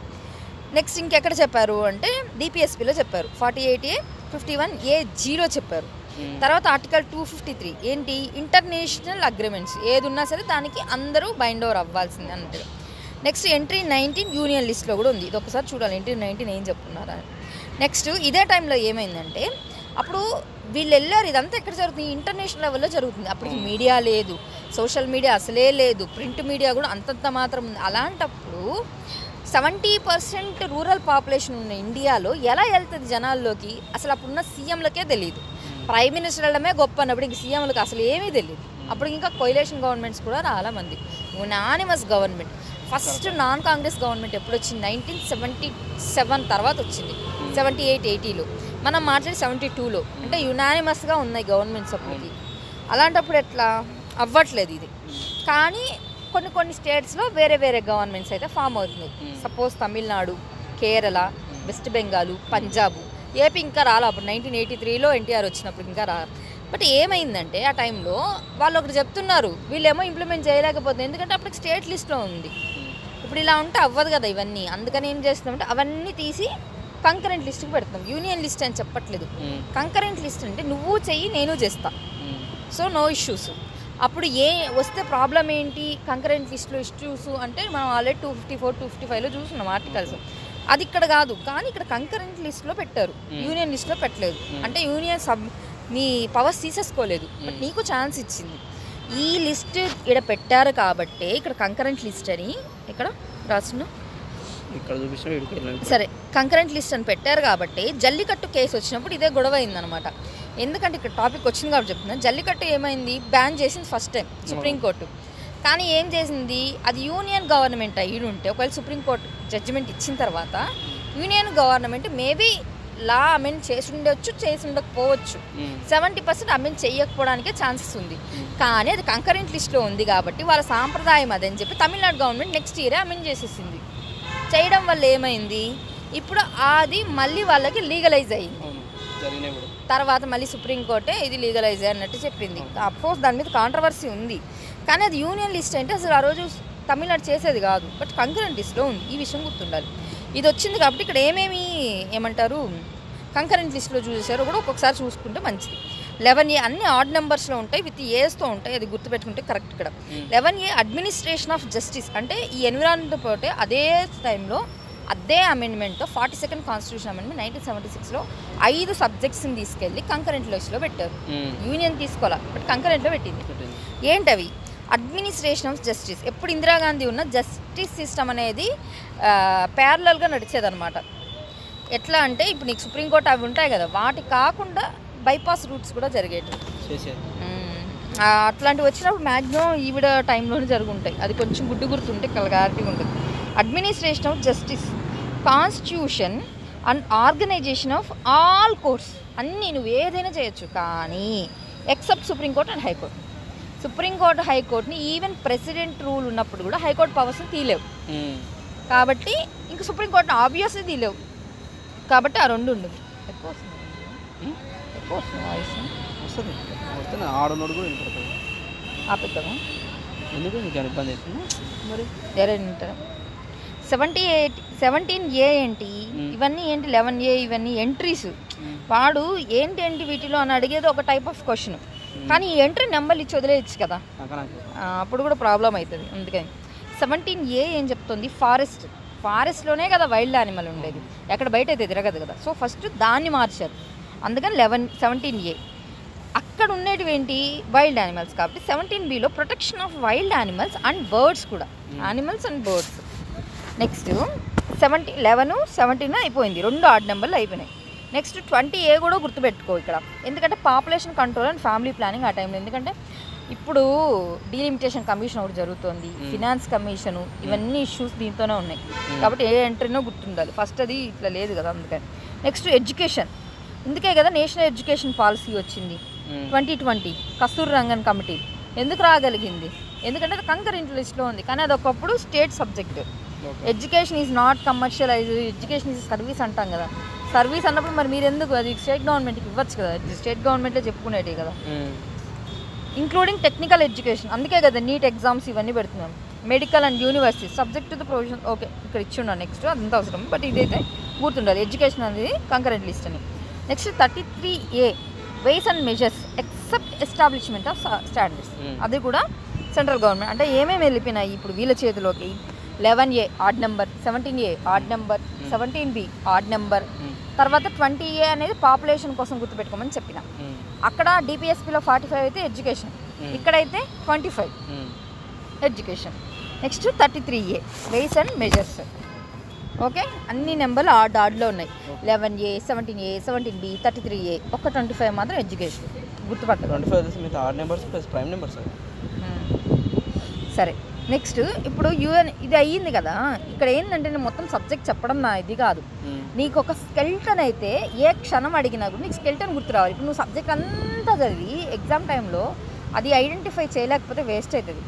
Next ఇంకెక్కడ చెప్పారు అంటే DPSPలో చెప్పారు, 48A 51AGలో చెప్పారు. తర్వాత ఆర్టికల్ 253 ఏంటి, ఇంటర్నేషనల్ అగ్రిమెంట్స్ ఏది ఉన్నా సరే దానికి అందరూ బైండ్ ఓవర్ అవ్వాల్సింది అంటారు. నెక్స్ట్ ఎంట్రీ 19 యూనియన్ లిస్ట్లో కూడా ఉంది, ఇది ఒకసారి చూడాలి ఎంట్రీ 19 ఏం చెప్తున్నారా. నెక్స్ట్ ఇదే టైంలో ఏమైందంటే అప్పుడు వీళ్ళు వెళ్ళారు, ఇదంతా ఎక్కడ జరుగుతుంది, ఇంటర్నేషనల్ లెవెల్లో జరుగుతుంది. అప్పటికి మీడియా లేదు, సోషల్ మీడియా అసలే లేదు, ప్రింట్ మీడియా కూడా అంతంత మాత్రం ఉంది. అలాంటప్పుడు 70% రూరల్ పాపులేషన్ ఉన్న ఇండియాలో ఎలా వెళ్తుంది జనాల్లోకి, అసలు అప్పుడున్న సీఎంలకే తెలియదు. ప్రైమ్ మినిస్టర్ వెళ్ళడమే గొప్ప అన్నప్పుడు ఇంక సీఎంలకు అసలు ఏమీ తెలియదు. అప్పుడు ఇంకా కొయిలేషన్ గవర్నమెంట్స్ కూడా చాలా మంది, unanimous government. First non Congress government ఎప్పుడు వచ్చింది, 1977 తర్వాత వచ్చింది, 78, 80లో. మనం మాట్లాడి 72లో, అంటే యునానిమస్గా ఉన్నాయి గవర్నమెంట్స్ అప్పటికి. అలాంటప్పుడు ఎట్లా అవ్వట్లేదు ఇది. కానీ కొన్ని స్టేట్స్లో వేరే గవర్నమెంట్స్ అయితే ఫామ్ అవుతున్నాయి. Suppose Tamil Nadu, Kerala, west Bengal, Punjab, AP ఇంకా రాలా. అప్పుడు 1983లో NTR వచ్చినప్పుడు ఇంకా రా. బట్ ఏమైందంటే ఆ టైంలో వాళ్ళు ఒకటి చెప్తున్నారు, వీళ్ళేమో ఇంప్లిమెంట్ చేయలేకపోతుంది, ఎందుకంటే అప్పటికి స్టేట్ లిస్ట్లో ఉంది. ఇప్పుడు ఇలా ఉంటే అవ్వదు కదా ఇవన్నీ. అందుకని ఏం చేస్తున్నామంటే అవన్నీ తీసి కంకరెంట్ లిస్ట్కి పెడుతున్నాం. యూనియన్ లిస్ట్ అని చెప్పట్లేదు, కంకరెంట్ లిస్ట్ అంటే నువ్వు చెయ్యి నేను చేస్తా, సో నో ఇష్యూస్. అప్పుడు వస్తే ప్రాబ్లం ఏంటి, కంకరెంట్ లిస్ట్లో ఇష్యూస్ అంటే మనం ఆల్రెడీ 254, 255లో చూస్తున్నాం ఆర్టికల్స్. అది ఇక్కడ కాదు, కానీ ఇక్కడ కంకరెంట్ లిస్ట్లో పెట్టారు, యూనియన్ లిస్ట్లో పెట్టలేదు. అంటే యూనియన్ నీ పవర్స్ తీసేసుకోలేదు, బట్ నీకు ఛాన్స్ ఇచ్చింది. ఈ లిస్ట్ ఇక్కడ పెట్టారు కాబట్టి ఇక్కడ కంకరెంట్ లిస్ట్ అని ఇక్కడ రాస్తున్నా, ఇక్కడ చూపిస్తున్నా. సరే, కంకరెంట్ లిస్ట్ అని పెట్టారు కాబట్టి జల్లికట్టు కేసు వచ్చినప్పుడు ఇదే గొడవ అయిందనమాట. ఎందుకంటే ఇక్కడ టాపిక్ వచ్చింది కాబట్టి చెప్తున్నా. జల్లికట్టు ఏమైంది, బ్యాన్ చేసింది ఫస్ట్ టైం సుప్రీంకోర్టు. కానీ ఏం చేసింది, అది యూనియన్ గవర్నమెంట్ అయ్యి ఉంటే ఒకవేళ సుప్రీంకోర్టు జడ్జిమెంట్ ఇచ్చిన తర్వాత యూనియన్ గవర్నమెంట్ మేబీ లా అమెండ్ చేసి ఉండొచ్చు, చేసి ఉండకపోవచ్చు. 70% అమెండ్ చేయకపోవడానికే ఛాన్సెస్ ఉంది. కానీ అది కంకరెంట్ లిస్ట్లో ఉంది కాబట్టి వాళ్ళ సాంప్రదాయం అదని చెప్పి తమిళనాడు గవర్నమెంట్ నెక్స్ట్ ఇయరే అమెండ్ చేసేసింది. చేయడం వల్ల ఏమైంది, ఇప్పుడు అది మళ్ళీ వాళ్ళకి లీగలైజ్ అయ్యింది. తర్వాత మళ్ళీ సుప్రీంకోర్టే ఇది లీగలైజ్ అన్నట్టు చెప్పింది. అఫ్కోర్స్ దాని మీద కాంట్రవర్సీ ఉంది, కానీ అది యూనియన్ లిస్ట్ అంటే అసలు ఆ రోజు తమిళనాడు చేసేది కాదు, బట్ కంకరెంట్ లిస్ట్లో ఉంది. ఈ విషయం గుర్తుండాలి. ఇది వచ్చింది కాబట్టి ఇక్కడ ఏమంటారు కంకరెంట్ లిస్ట్లో చూసారో కూడా ఒక్కొక్కసారి చూసుకుంటే మంచిది. 11A అన్ని ఆడ్ నెంబర్స్లో ఉంటాయి, విత్ ఏస్తో ఉంటాయి, అది గుర్తుపెట్టుకుంటే కరెక్ట్. ఇక్కడ 11A అడ్మినిస్ట్రేషన్ ఆఫ్ జస్టిస్ అంటే ఈ ఎన్విరాన్మెంట్ పోతే అదే టైంలో అదే అమెండ్మెంట్తో 42nd కాన్స్టిట్యూషన్ అమెండ్మెంట్ 1976లో 5 సబ్జెక్ట్స్ని తీసుకెళ్ళి కంకరెంట్ లిస్ట్లో పెట్టారు. యూనియన్ తీసుకోవాలా, బట్ కంకరెంట్లో పెట్టింది. ఏంటవి, అడ్మినిస్ట్రేషన్ ఆఫ్ జస్టిస్. ఎప్పుడు ఇందిరాగాంధీ ఉన్న జస్టిస్ సిస్టమ్ అనేది ప్యారలల్గా నడిచేదన్నమాట. ఎట్లా అంటే ఇప్పుడు నీకు సుప్రీంకోర్టు అవి ఉంటాయి కదా, వాటి కాకుండా బైపాస్ రూట్స్ కూడా జరిగేవి. అట్లాంటివి వచ్చినప్పుడు మ్యాక్సిమం ఈవిడ టైంలోనే జరుగుంటాయి. అది కొంచెం గుర్తుంటే క్లారిటీగా ఉంటుంది. Administration of justice, constitution and organisation of all courts. అన్నీ నువ్వు ఏదైనా చేయొచ్చు, కానీ except Supreme Court and High Court. Supreme Court హైకోర్టుని ఈవెన్ ప్రెసిడెంట్ రూల్ ఉన్నప్పుడు కూడా హైకోర్టు పవర్స్ని తీలేవు. కాబట్టి ఇంక సుప్రీంకోర్టుని ఆబ్వియస్లీ తీలేవు. కాబట్టి ఆ రెండు ఉండదు. ఎక్కువ వస్తుంది వాయిస్ వస్తుంది, ఆడనోడు కూడా వినపడుతుంది. ఆపిద్దామా, ఎందుకు మీకు ఇబ్బంది అవుతుంది మరి ఎవరైనా వింటారా? 17A ఏంటి, ఇవన్నీ ఏంటి, 11A ఇవన్నీ ఎంట్రీస్. వాడు ఏంటి వీటిలో అని అడిగేది ఒక టైప్ ఆఫ్ క్వశ్చన్, కానీ ఈ ఎంట్రీ నెంబర్లు ఇచ్చి వదిలేయచ్చు కదా, అప్పుడు కూడా ప్రాబ్లం అవుతుంది. అందుకని 17A ఏం చెప్తుంది, ఫారెస్ట్లోనే కదా వైల్డ్ యానిమల్ ఉండేది, ఎక్కడ బయట అయితే తిరగదు కదా. సో ఫస్ట్ దాన్ని మార్చారు, అందుకని 17A. అక్కడ ఉండేటివి ఏంటి, వైల్డ్ యానిమల్స్. కాబట్టి 17Bలో protection of wild animals and birds కూడా, యానిమల్స్ అండ్ బర్డ్స్. నెక్స్ట్ 11, 17 అయిపోయింది, 2 ఆడ్ నెంబర్లు అయిపోయినాయి. నెక్స్ట్ 20A కూడా గుర్తుపెట్టుకో ఇక్కడ, ఎందుకంటే population control and family planning ఆ టైంలో. ఎందుకంటే ఇప్పుడు డీలిమిటేషన్ కమిషన్ ఒకటి జరుగుతుంది, ఫినాన్స్ కమిషను, ఇవన్నీ ఇష్యూస్ దీంతోనే ఉన్నాయి. కాబట్టి ఏ ఎంట్రీనో గుర్తుండాలి. ఫస్ట్ అది ఇట్లా లేదు కదా, అందుకని. నెక్స్ట్ ఎడ్యుకేషన్, ఇందుకే కదా నేషనల్ ఎడ్యుకేషన్ పాలసీ వచ్చింది 2020, కస్తూరి రంగన్ కమిటీ. ఎందుకు రాగలిగింది, ఎందుకంటే అది కంకరెంట్ లిస్ట్లో ఉంది, కానీ అది ఒకప్పుడు state subject. Education is not commercialise, education is service అంటాం కదా. సర్వీస్ అన్నప్పుడు మరి మీరు ఎందుకు, అది స్టేట్ గవర్నమెంట్కి ఇవ్వచ్చు కదా, స్టేట్ గవర్నమెంట్లో చెప్పుకునేటివి కదా. ఇంక్లూడింగ్ టెక్నికల్ ఎడ్యుకేషన్, అందుకే కదా నీట్ ఎగ్జామ్స్ ఇవన్నీ పెడుతున్నాం. Medical and university subject to the provision, okay ఇక్కడ ఇచ్చి ఉన్నాను. నెక్స్ట్ అదంతా అవసరం, బట్ ఇదైతే గుర్తుండాలి, ఎడ్యుకేషన్ అనేది కంకరెంట్ లిస్ట్ అని. Next 33A ways and measures except establishment of standards, అది కూడా సెంట్రల్ గవర్నమెంట్. అంటే ఏమేమి వెళ్ళిపోయినాయి ఇప్పుడు వీళ్ళ చేతిలోకి, 11A odd number, 17A odd number, 17B odd number. తర్వాత 20A అనేది పాపులేషన్ కోసం గుర్తుపెట్టుకోమని చెప్పిన. అక్కడ DPSPలో 45 అయితే ఎడ్యుకేషన్, ఇక్కడైతే 25 education. Next 33A ways and measures. Okay, అన్ని నెంబర్లు ఆడ్లో ఉన్నాయి. 11A, 17A, 17B, 33A, ఒక్క 25 మాత్రం ఎడ్యుకేషన్ గుర్తుపట్టాలి. 25 odd numbers plus prime numbers. సరే, నెక్స్ట్ ఇప్పుడు యూఎన్ ఇది అయ్యింది కదా. ఇక్కడ ఏంటంటే నేను మొత్తం సబ్జెక్ట్ చెప్పడం నా ఇది కాదు, నీకు ఒక స్కెల్టన్ అయితే ఏ క్షణం అడిగినా కూడా నీకు స్కెల్టన్ గుర్తు రావాలి. ఇప్పుడు నువ్వు సబ్జెక్ట్ అంతా చదివి ఎగ్జామ్ టైంలో అది ఐడెంటిఫై చేయలేకపోతే వేస్ట్ అవుతుంది.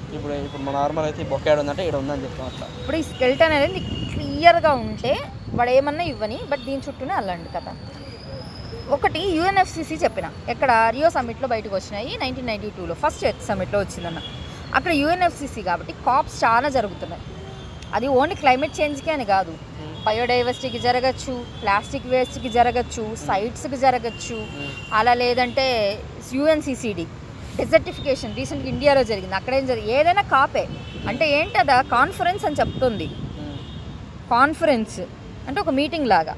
ఇప్పుడు నార్మల్ అయితే బొక్కాడు ఉందంటే ఇక్కడ ఉందని చెప్తాం అట్లా. ఇప్పుడు ఈ స్కెల్టన్ అనేది క్లియర్గా ఉంటే వాడు ఏమన్నా ఇవ్వని, బట్ దీని చుట్టూనే అల్లండి కదా. ఒకటి UNFCC చెప్పిన, ఎక్కడ రియో సమ్మిట్లో బయటకు వచ్చినాయి 1992లో, ఫస్ట్ సమ్మిట్లో వచ్చిందన్న. అక్కడ UNFCC కాబట్టి కాప్స్ చాలా జరుగుతున్నాయి. అది ఓన్లీ క్లైమేట్ చేంజ్కి అని కాదు, బయోడైవర్సిటీకి జరగచ్చు, ప్లాస్టిక్ వేస్ట్కి జరగచ్చు, సైట్స్కి జరగచ్చు, అలా లేదంటే UNCCD డెజర్టిఫికేషన్ రీసెంట్గా ఇండియాలో జరిగింది, అక్కడేం జరిగింది, ఏదైనా కాపే. అంటే ఏంటి, అదా కాన్ఫరెన్స్ అని చెప్తుంది. కాన్ఫరెన్స్ అంటే ఒక మీటింగ్ లాగా.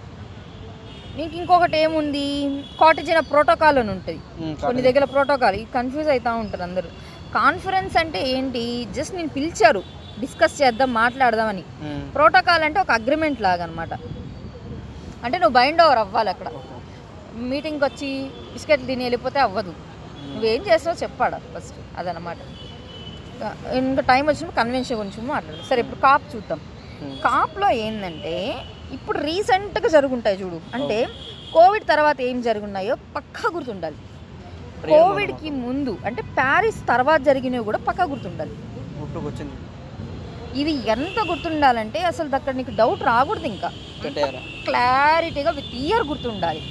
నీకు ఇంకొకటి ఏముంది, కాటేజ్ ప్రోటోకాల్ అని ఉంటుంది, కొన్ని దగ్గర ప్రోటోకాల్. ఇది కన్ఫ్యూజ్ అవుతూ ఉంటారు అందరూ. కాన్ఫరెన్స్ అంటే ఏంటి, జస్ట్ నేను పిలిచారు డిస్కస్ చేద్దాం మాట్లాడదామని. ప్రోటోకాల్ అంటే ఒక అగ్రిమెంట్ లాగా అనమాట. అంటే నువ్వు బైండ్ ఓవర్ అవ్వాలి. అక్కడ మీటింగ్కి వచ్చి బిస్కెట్లు తిని వెళ్ళిపోతే అవ్వదు, నువ్వేం చేస్తావో చెప్పాడు ఫస్ట్, అదనమాట. ఇంకా టైం వచ్చినప్పుడు కన్వెన్షన్ గురించి మాట్లాడదు. సరే, ఇప్పుడు కాప్ చూద్దాం. కాప్లో ఏంటంటే ఇప్పుడు రీసెంట్గా జరుగుంటాయి చూడు, అంటే కోవిడ్ తర్వాత ఏం జరుగున్నాయో పక్కా గుర్తుండాలి. కోవిడ్కి ముందు అంటే ప్యారిస్ తర్వాత జరిగినవి కూడా పక్కా గుర్తుండాలి. ఇవి ఎంత గుర్తుండాలంటే అసలు అక్కడ నీకు డౌట్ రాకూడదు, ఇంకా క్లారిటీగా విత్ ఇయర్ గుర్తుండాలి.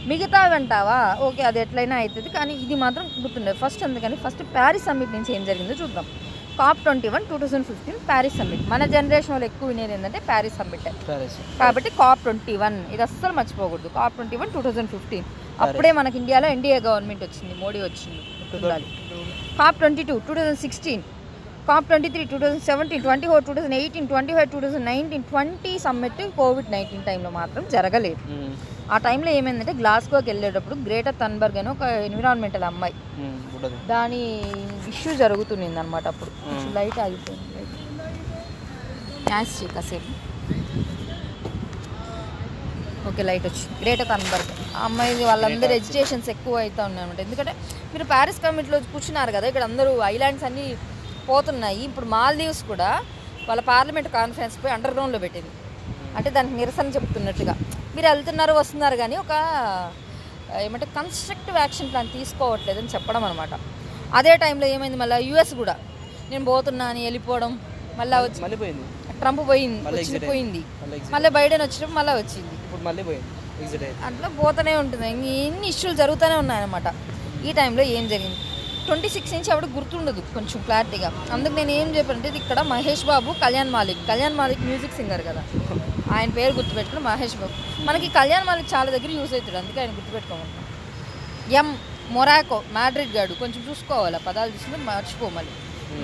మిగతా అంటావా ఓకే అది ఎట్లయినా అవుతుంది, కానీ ఇది మాత్రం గుర్తుండదు ఫస్ట్. అందుకని ఫస్ట్ ప్యారిస్ సమ్మిట్ నుంచి ఏం జరిగిందో చూద్దాం. COP21 2015 Paris summit. మన జనరేషన్ వాళ్ళు ఎక్కువ వినేది ఏంటంటే ప్యారిస్ సమ్మిట్ కాబట్టి COP21 ఇది అస్సలు మర్చిపోకూడదు. COP21 2015 అప్పుడే మనకి ఇండియాలో ఎన్డీఏ గవర్నమెంట్ వచ్చింది, మోడీ వచ్చింది, గుర్తుండాలి. COP22 2016, COP23 2017, 24 2018, 25 2019, 20 సమ్మిట్ కోవిడ్-19 టైంలో మాత్రం జరగలేదు. ఆ టైంలో ఏమైందంటే గ్లాస్గోకి వెళ్ళేటప్పుడు గ్రేటర్ థన్బర్గ్ అని ఒక ఎన్విరాన్మెంటల్ అమ్మాయి, దాని ఇష్యూ జరుగుతుంది అనమాట. అప్పుడు లైట్ ఆగిపోయింది, మ్యాచ్ కాసేపు. ఓకే, లైట్ వచ్చింది. గ్రేటర్ థన్బర్గ్ ఆ అమ్మాయి వాళ్ళందరూ ఎడ్యుకేషన్స్ ఎక్కువ అవుతూ ఉన్నాయి అనమాట. ఎందుకంటే మీరు ప్యారిస్ కమిటీలో కూర్చున్నారు కదా, ఇక్కడ అందరూ ఐలాండ్స్ అన్నీ పోతున్నాయి. ఇప్పుడు మాల్దీవ్స్ కూడా వాళ్ళ పార్లమెంట్ కాన్ఫరెన్స్ పోయి అండర్ గ్రౌండ్లో పెట్టింది, అంటే దానికి నిరసన చెప్తున్నట్టుగా. మీరు వెళ్తున్నారు వస్తున్నారు కానీ ఒక ఏమంటే కన్స్ట్రక్టివ్ యాక్షన్ ప్లాన్ తీసుకోవట్లేదని చెప్పడం అనమాట. అదే టైంలో ఏమైంది, మళ్ళీ యుఎస్ కూడా నేను పోతున్నా అని వెళ్ళిపోవడం, మళ్ళీ వచ్చి ట్రంప్ పోయింది, మళ్ళీ బైడెన్ వచ్చినప్పుడు మళ్ళీ వచ్చింది, అట్లా పోతూనే ఉంటుంది. ఎన్ని ఇష్యూలు జరుగుతూనే ఉన్నాయన్నమాట. ఈ టైంలో ఏం జరిగింది 26 నుంచి ఆవిడ గుర్తుండదు కొంచెం క్లారిటీగా. అందుకు నేను ఏం చెప్పానంటే ఇది ఇక్కడ మహేష్ బాబు, కళ్యాణ్ మాలిక్ మ్యూజిక్ సింగర్ కదా, ఆయన పేరు గుర్తుపెట్టుకుని మహేష్ బాబు. మనకి కళ్యాణ్ మాలిక్ చాలా దగ్గర యూజ్ అవుతాడు, అందుకే ఆయన గుర్తుపెట్టుకోమంటున్నాం. మొరాకో మాడ్రిడ్ గాడు, కొంచెం చూసుకోవాలి పదాలు చూసుకుంటే మర్చిపోమని.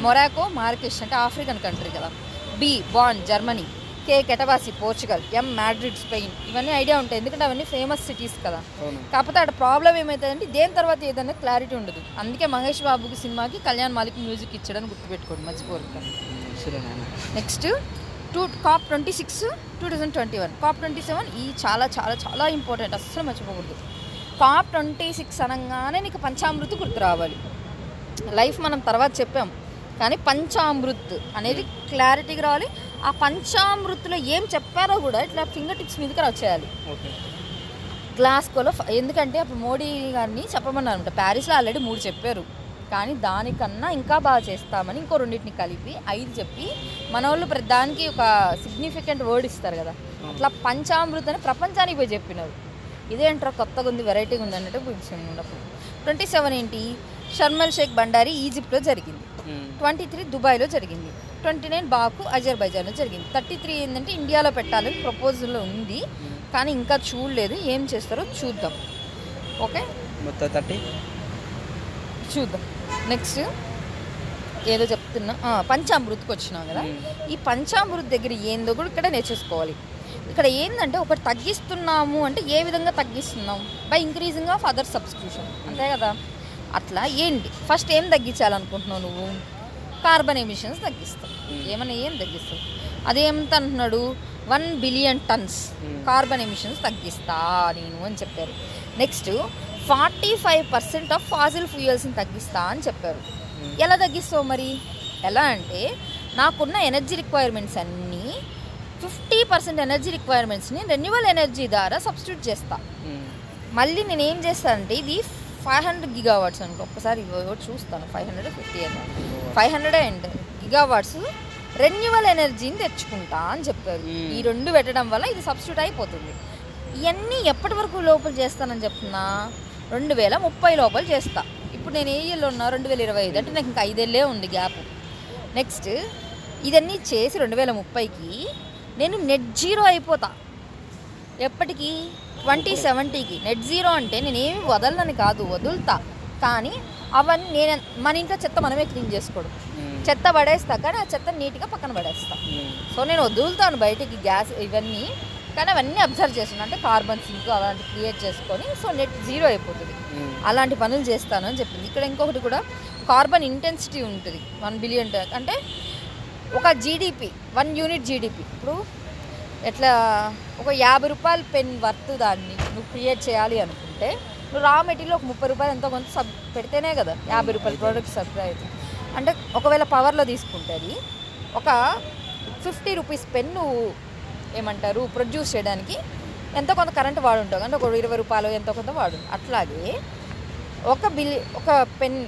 మొరాకో మార్కెష్ అంటే ఆఫ్రికన్ కంట్రీ కదా. బాన్ జర్మనీ, కెటబాసి పోర్చుగల్, మాడ్రిడ్ స్పెయిన్. ఇవన్నీ ఐడియా ఉంటాయి ఎందుకంటే అవన్నీ ఫేమస్ సిటీస్ కదా. కాకపోతే అక్కడ ప్రాబ్లం ఏమవుతుందంటే దేని తర్వాత ఏదైనా క్లారిటీ ఉండదు. అందుకే మహేష్ బాబుకి సినిమాకి కళ్యాణ్ మాలిక్ మ్యూజిక్ ఇచ్చాడని గుర్తుపెట్టుకోండి, మర్చిపోరు. నెక్స్ట్ COP26 2021, COP27 ఈ చాలా చాలా చాలా ఇంపార్టెంట్, అస్సలు మర్చిపోకూడదు. COP26 అనగానే నీకు పంచామృత్ గుర్తు రావాలి. లైఫ్ మనం తర్వాత చెప్పాం, కానీ పంచామృత్ అనేది క్లారిటీగా రావాలి. ఆ పంచామృత్లో ఏం చెప్పారో కూడా ఇట్లా ఫింగర్ టిప్స్ మీదకి వచ్చేయాలి గ్లాస్కోలో. ఎందుకంటే అప్పుడు మోడీ గారిని చెప్పమన్నారనమాట. ప్యారిస్లో ఆల్రెడీ 3 చెప్పారు, కానీ దానికన్నా ఇంకా బాగా చేస్తామని ఇంకో 2 కలిపి 5 చెప్పి మన వాళ్ళు దానికి ఒక సిగ్నిఫికెంట్ వర్డ్ ఇస్తారు కదా, అట్లా పంచామృత్ అని ప్రపంచానికి పోయి చెప్పినారు. ఇదేంటారా కొత్తగా ఉంది, వెరైటీగా ఉంది అన్నట్టు పిలిచినప్పుడు. 27 ఏంటి, షర్మల్ షేక్ బండారీ ఈజిప్ట్లో జరిగింది. 23 దుబాయ్లో జరిగింది. 29 బాకు అజర్బైజాన్లో జరిగింది. 33 ఏంటంటే ఇండియాలో పెట్టాలని ప్రపోజల్లో ఉంది, కానీ ఇంకా చూడలేదు, ఏం చేస్తారో చూద్దాం. ఓకే, మొత్తం 30 చూద్దాం. నెక్స్ట్ ఏదో చెప్తున్నా, పంచామృత్కి వచ్చినాం కదా. ఈ పంచామృత్ దగ్గర ఏందో కూడా ఇక్కడ నేర్చేసుకోవాలి. ఇక్కడ ఏంటంటే ఒకటి తగ్గిస్తున్నాము అంటే ఏ విధంగా తగ్గిస్తున్నాం, by increasing of other substitution, అంతే కదా. అట్లా ఏంటి ఫస్ట్ ఏం తగ్గించాలనుకుంటున్నావు నువ్వు, కార్బన్ ఎమిషన్స్ తగ్గిస్తావు. ఏం తగ్గిస్తావు, అదేంత అంటున్నాడు 1 బిలియన్ టన్స్ కార్బన్ ఎమిషన్స్ తగ్గిస్తా నేను అని చెప్పారు. నెక్స్ట్ 45% ఆఫ్ ఫాసిల్ ఫ్యూయల్స్ని తగ్గిస్తా అని చెప్పారు. ఎలా తగ్గిస్తావు మరి, ఎలా అంటే నాకున్న ఎనర్జీ రిక్వైర్మెంట్స్ అన్నీ 50% ఎనర్జీ రిక్వైర్మెంట్స్ని రెన్యూవల్ ఎనర్జీ ద్వారా సబ్స్టిట్యూట్ చేస్తా. మళ్ళీ నేను ఏం చేస్తానంటే ఇది 500 గిగావాట్స్ అనుకో, ఒక్కసారి చూస్తాను 500 అండ్ గిగావాట్స్ రెన్యూవల్ ఎనర్జీని తెచ్చుకుంటా అని చెప్పారు. ఈ 2 పెట్టడం వల్ల ఇది సబ్స్టిట్యూట్ అయిపోతుంది. ఇవన్నీ ఎప్పటి వరకు లోపల చేస్తానని చెప్తున్నా, 2030 లోపల చేస్తా. ఇప్పుడు నేను ఏ ఇయర్లో ఉన్నా 2025, అంటే నాకు ఇంకా 5 ఏళ్ళే ఉంది గ్యాప్. నెక్స్ట్ ఇదన్నీ చేసి 2030కి నేను నెట్ జీరో అయిపోతా. ఎప్పటికీ 2070కి నెట్ జీరో. అంటే నేనేమి వదలని కాదు, వదులుతా, కానీ అవన్నీ నేను మన ఇంట్లో చెత్త మనమే క్లీన్ చేసుకోవడం, చెత్త పడేస్తా, కానీ ఆ చెత్త నీట్గా పక్కన పడేస్తా. సో నేను వదులుతాను బయటికి గ్యాస్ ఇవన్నీ, కానీ అవన్నీ అబ్జర్వ్ చేస్తున్నాను, అంటే కార్బన్ సింక్ అలాంటి క్రియేట్ చేసుకొని సో నెట్ జీరో అయిపోతుంది. అలాంటి పనులు చేస్తాను అని చెప్పింది. ఇక్కడ ఇంకొకటి కూడా కార్బన్ ఇంటెన్సిటీ ఉంటుంది 1 బిలియన్ అంటే ఒక జీడిపి 1 యూనిట్ జీడిపి. ఇప్పుడు ఎట్లా ఒక 50 రూపాయల పెన్ వర్త్ దాన్ని నువ్వు క్రియేట్ చేయాలి అనుకుంటే నువ్వు రా మెటీరియల్ ఒక 30 రూపాయలు ఎంతో కొంత పెడితేనే కదా 50 రూపాయల ప్రోడక్ట్ సప్లై అవుతుంది. అంటే ఒకవేళ పవర్లో తీసుకుంటే అది ఒక 50 రూపీస్ పెన్ నువ్వు ఏమంటారు ప్రొడ్యూస్ చేయడానికి ఎంతో కొంత కరెంట్ వాడుంటావు, అంటే ఒక 20 రూపాయలు ఎంతో కొంత వాడు. అట్లాగే ఒక పెన్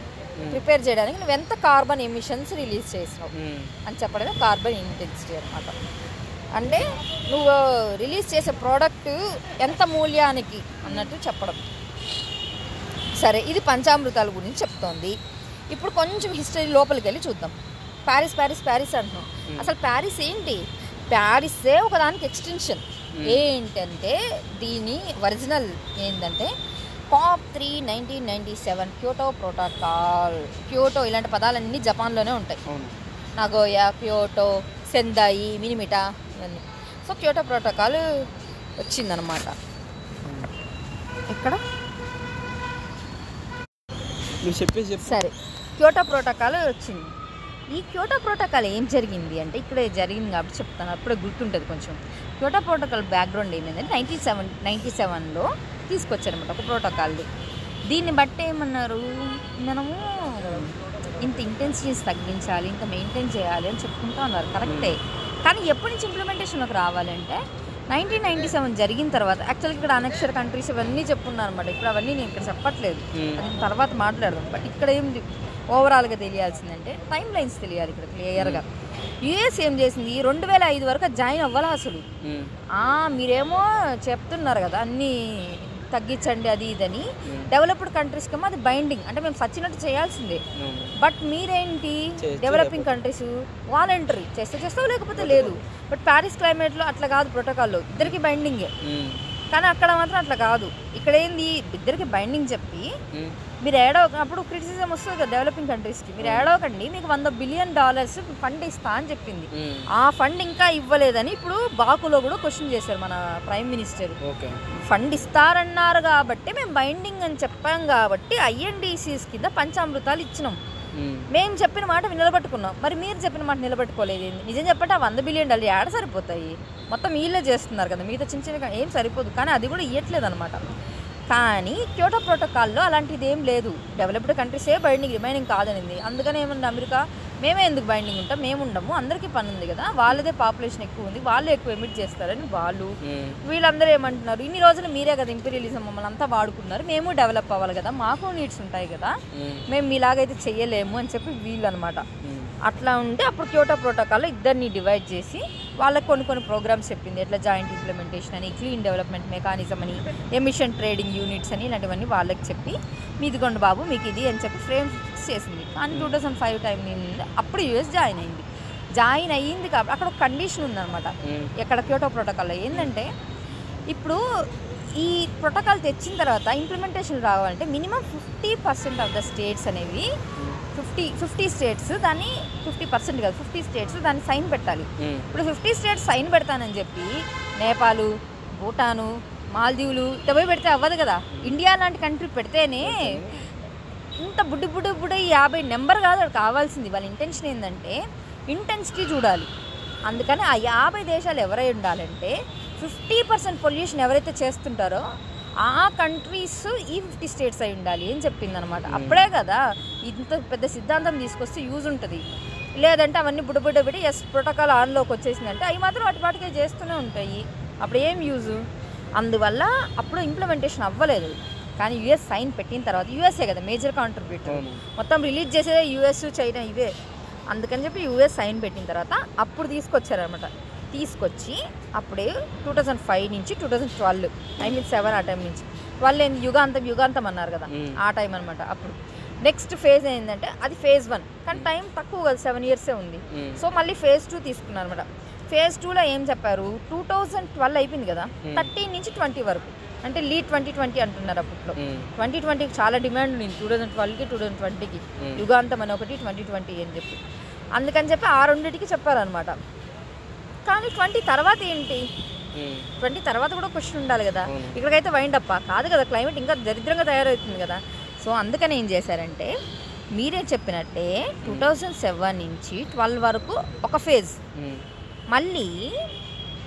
ప్రిపేర్ చేయడానికి నువ్వు ఎంత కార్బన్ ఎమిషన్స్ రిలీజ్ చేసినావు అని చెప్పడమే కార్బన్ ఇంటెన్సిటీ అనమాట. అంటే నువ్వు రిలీజ్ చేసే ప్రోడక్ట్ ఎంత మూల్యానికి అన్నట్టు చెప్పడం. సరే, ఇది పంచామృతాల గురించి చెప్తోంది. ఇప్పుడు కొంచెం హిస్టరీ లోపలికి వెళ్ళి చూద్దాం. ప్యారిస్ ప్యారిస్ ప్యారిస్ అంటున్నాం. అసలు ప్యారిస్ ఏంటి? ప్యారిసే ఒకదానికి ఎక్స్టెన్షన్. ఏంటంటే దీని ఒరిజినల్ ఏంటంటే COP3 1997 క్యోటో ప్రోటోకాల్. క్యోటో ఇలాంటి పదాలన్నీ జపాన్లోనే ఉంటాయి. నగోయా, క్యోటో, సెందాయి, మినిమిటా ఇవన్నీ. సో క్యోటో ప్రోటోకాల్ వచ్చిందనమాట. ఇక్కడ సరే, క్యోటో ప్రోటోకాల్ వచ్చింది. ఈ క్యోటో ప్రోటోకాల్ ఏం జరిగింది అంటే ఇక్కడే జరిగింది కాబట్టి చెప్తాను, అప్పుడే గుర్తుంటుంది కొంచెం. క్యోటో ప్రోటోకాల్ బ్యాక్గ్రౌండ్ ఏమైందంటే 1997లో తీసుకొచ్చారనమాట ఒక ప్రోటోకాల్ని. దీన్ని బట్టి ఏమన్నారు, మనము ఇంత ఇంటెన్సిటీస్ తగ్గించాలి, ఇంత మెయింటైన్ చేయాలి అని చెప్పుకుంటూ ఉన్నారు. కరెక్టే, కానీ ఎప్పటి నుంచి ఇంప్లిమెంటేషన్లోకి రావాలంటే 1997 జరిగిన తర్వాత. యాక్చువల్గా ఇక్కడ అనక్షర కంట్రీస్ ఇవన్నీ చెప్పున్నారు అనమాట. ఇప్పుడు అవన్నీ నేను ఇక్కడ చెప్పట్లేదు, అది తర్వాత మాట్లాడదాం. బట్ ఇక్కడ ఏం ఓవరాల్గా తెలియాల్సిందంటే టైం లైన్స్ తెలియాలి ఇక్కడ క్లియర్గా. యుఎస్ ఏం చేసింది, 2005 వరకు జాయిన్ అవ్వాలి అసలు. మీరేమో చెప్తున్నారు కదా అన్నీ తగ్గించండి అది ఇదని. డెవలప్డ్ కంట్రీస్కి ఏమో అది బైండింగ్, అంటే మేము సచ్చినట్టు చేయాల్సిందే. బట్ మీరేంటి డెవలపింగ్ కంట్రీస్ వాలంటరీ చేస్తావు లేకపోతే లేదు. బట్ ప్యారిస్ క్లైమేట్లో అట్లా కాదు, ప్రోటోకాల్లో ఇద్దరికి బైండింగే. కానీ అక్కడ మాత్రం అట్లా కాదు. ఇక్కడ ఏంది, ఇద్దరికి బైండింగ్ చెప్పి మీరు అప్పుడు క్రిటిసిజం వస్తుంది కదా డెవలపింగ్ కంట్రీస్కి, మీరు ఏడవకండి మీకు $100 బిలియన్ ఫండ్ ఇస్తా అని చెప్పింది. ఆ ఫండ్ ఇంకా ఇవ్వలేదని ఇప్పుడు బాకులో కూడా క్వశ్చన్ చేశారు మన ప్రైమ్ మినిస్టర్. ఫండ్ ఇస్తారన్నారు కాబట్టి మేము బైండింగ్ అని చెప్పాం కాబట్టి INDCs కింద పంచామృతాలు ఇచ్చినాం. మేము చెప్పిన మాట నిలబెట్టుకున్నాం. మరి మీరు చెప్పిన మాట నిలబెట్టుకోలేదు. నిజం చెప్పంటే ఆ $100 బిలియన్ ఏడ సరిపోతాయి, మొత్తం వీళ్ళే చేస్తున్నారు కదా, మిగతా చిన్న చిన్నగా ఏం సరిపోదు. కానీ అది కూడా ఇవ్వట్లేదు అనమాట. కానీ క్యోటో ప్రోటోకాల్లో అలాంటిది ఏం లేదు. డెవలప్డ్ కంట్రీసే బైండింగ్ రిమైనింగ్ కాదనింది. అందుకని ఏమన్నా అమెరికా మేమే ఎందుకు బైండింగ్ ఉంటాం, మేము ఉండము, అందరికీ పని ఉంది కదా, వాళ్ళదే పాపులేషన్ ఎక్కువ ఉంది, వాళ్ళే ఎక్కువ ఎమిట్ చేస్తారని వాళ్ళు. వీళ్ళందరూ ఏమంటున్నారు, ఇన్ని రోజులు మీరే కదా ఇంపీరియలిజం మమ్మల్ని అంతా వాడుకున్నారు, మేము డెవలప్ అవ్వాలి కదా, మాకు నీడ్స్ ఉంటాయి కదా, మేము మీలాగైతే చెయ్యలేము అని చెప్పి వీళ్ళు అనమాట. అట్లా ఉంటే అప్పుడు క్యోటో ప్రోటోకాల్లో ఇద్దరిని డివైడ్ చేసి వాళ్ళకి కొన్ని ప్రోగ్రామ్స్ చెప్పింది. ఎట్లా జాయింట్ ఇంప్లిమెంటేషన్ అని, క్లీన్ డెవలప్మెంట్ మెకానిజం అని, ఎమిషన్ ట్రేడింగ్ యూనిట్స్ అని, ఇలాంటివన్నీ వాళ్ళకి చెప్పి మీదిగొండ బాబు మీకు ఇది అని చెప్పి ఫ్రేమ్ ఫిక్స్ చేసింది. కానీ 2005 టైం నుండి అప్పుడు US జాయిన్ అయ్యింది కాబట్టి అక్కడ ఒక కండిషన్ ఉందన్నమాట. ఎక్కడ క్యోటో ప్రోటోకాల్లో ఏంటంటే ఇప్పుడు ఈ ప్రోటోకాల్ తెచ్చిన తర్వాత ఇంప్లిమెంటేషన్ రావాలంటే మినిమం 50% ఆఫ్ ద స్టేట్స్ అనేవి 50 స్టేట్స్ దాన్ని 50% కాదు 50 స్టేట్స్ దాన్ని సైన్ పెట్టాలి. ఇప్పుడు 50 స్టేట్స్ సైన్ పెడతానని చెప్పి నేపాలు, భూటాను, మాల్దీవులు ఇట్లా పోయి పెడితే అవ్వదు కదా. ఇండియా లాంటి కంట్రీ పెడితేనే ఇంత బుడ్డి 50 నెంబర్ కాదు అది కావాల్సింది. వాళ్ళ ఇంటెన్షన్ ఏంటంటే ఇంటెన్సిటీ చూడాలి. అందుకని ఆ 50 దేశాలు ఎవరై ఉండాలంటే 50% పొల్యూషన్ ఎవరైతే చేస్తుంటారో ఆ కంట్రీస్ ఈ 50 స్టేట్స్ అయి ఉండాలి అని చెప్పిందనమాట. అప్పుడే కదా ఇంత పెద్ద సిద్ధాంతం తీసుకొస్తే యూజ్ ఉంటుంది. లేదంటే అవన్నీ బుడ్డ పెట్టి ప్రోటోకాల్ ఆన్లోకి వచ్చేసిందంటే అవి మాత్రం వాటికే చేస్తూనే ఉంటాయి, అప్పుడు ఏం యూజు. అందువల్ల అప్పుడు ఇంప్లిమెంటేషన్ అవ్వలేదు. కానీ US సైన్ పెట్టిన తర్వాత, USA కదా మేజర్ కాంట్రిబ్యూటర్, మొత్తం రిలీజ్ చేసేదే US, చైనా ఇవే. అందుకని చెప్పి US సైన్ పెట్టిన తర్వాత అప్పుడు తీసుకొచ్చారనమాట. తీసుకొచ్చి అప్పుడే 2005 నుంచి 2012 7 ఆ టైం నుంచి 12 ఏంది యుగాంతం అన్నారు కదా ఆ టైం అనమాట. అప్పుడు నెక్స్ట్ ఫేజ్ ఏంటంటే అది phase 1, కానీ టైం తక్కువ కదా 7 ఇయర్సే ఉంది. సో మళ్ళీ phase 2 తీసుకున్నారు అనమాట. phase 2లో ఏం చెప్పారు, 2012 అయిపోయింది కదా, 13 నుంచి 20 వరకు అంటే లీడ్ 2020 అంటున్నారు. అప్పట్లో 2020కి చాలా డిమాండ్ ఉంది, 2012కి 2020కి యుగాంతం అని ఒకటి 2020 అని చెప్పి. అందుకని చెప్పి ఆ రెండింటికి చెప్పారనమాట. కానీ 20 తర్వాత ఏంటి, 20 తర్వాత కూడా క్వశ్చన్ ఉండాలి కదా. ఇక్కడికైతే వైండ్ అప్ కాదు కదా, క్లైమేట్ ఇంకా దరిద్రంగా తయారవుతుంది కదా. సో అందుకని ఏం చేశారంటే మీరే చెప్పినట్టే 2007 నుంచి 12 వరకు ఒక ఫేజ్, మళ్ళీ